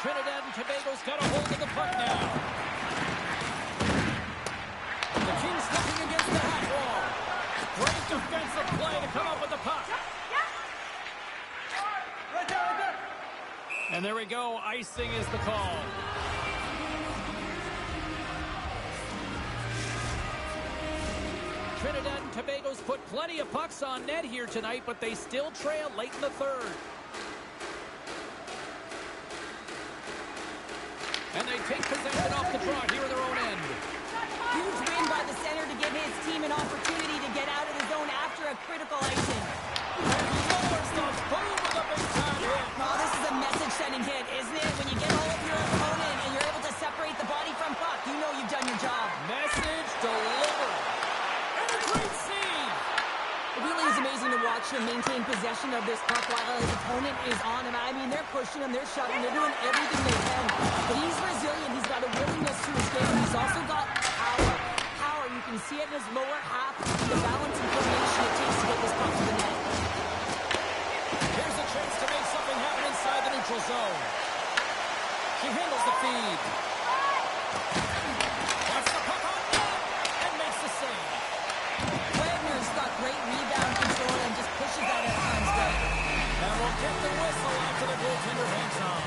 Trinidad and Tobago's got a hold of the puck now. The Kings looking against the half wall. Great defensive play to come up with the puck. And there we go. Icing is the call. Trinidad and Tobago's put plenty of pucks on net here tonight, but they still trail late in the third. And they take possession off the draw here in their own end. Huge win by the center to give his team an opportunity to get out of the zone after a critical icing. And lowers the boom with a big-time hit. Oh, this is a message-sending hit, isn't it? When you get all of your opponent and you're able to separate the body from puck, you know you've done your job. Message delivered. And a great save. It really is amazing to watch him maintain possession of this puck while his opponent is on him. I mean, they're pushing him, they're shoving, they're doing everything they can. But he's resilient. He's got a willingness to his game. He's also got power. Power, you can see it in his lower half, the balance and coordination it takes to get this puck to the net. Here's a chance to make something happen inside the neutral zone. She handles the feed. Wants the puck on net and makes the save. Wagner's got great rebound control and just pushes that at times, right? And we'll get the whistle after the goaltender hangs off.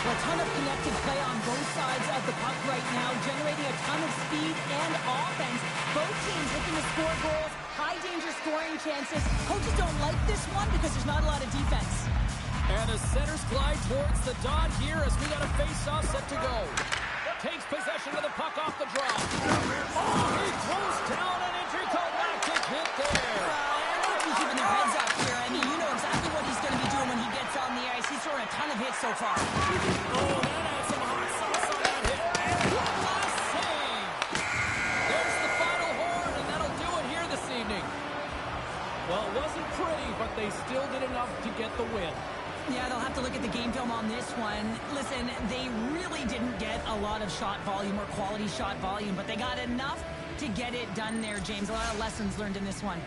A ton of connected play on both sides of the puck right now, generating a ton of speed and offense. Both teams looking to score goals, high danger scoring chances. Coaches don't like this one because there's not a lot of defense. And the centers glide towards the dot here as we got a face-off set to go. Takes possession of the puck off the draw. Oh, he throws down an intergalactic hit there. Everybody's keeping their heads up here. I mean, you know exactly what he's going to be doing when he gets on the ice. He's throwing a ton of hits so far. Oh, that adds some hot sauce on that hit. And one last save. There's the final horn, and that'll do it here this evening. Well, it wasn't pretty, but they still did enough to get the win. Yeah, they'll have to look at the game film on this one. Listen, they really didn't get a lot of shot volume or quality shot volume, but they got enough to get it done there, James. A lot of lessons learned in this one.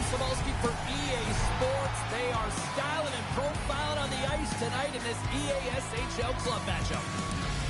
Cebulski for EA Sports. They are styling and profiling on the ice tonight in this EASHL club matchup.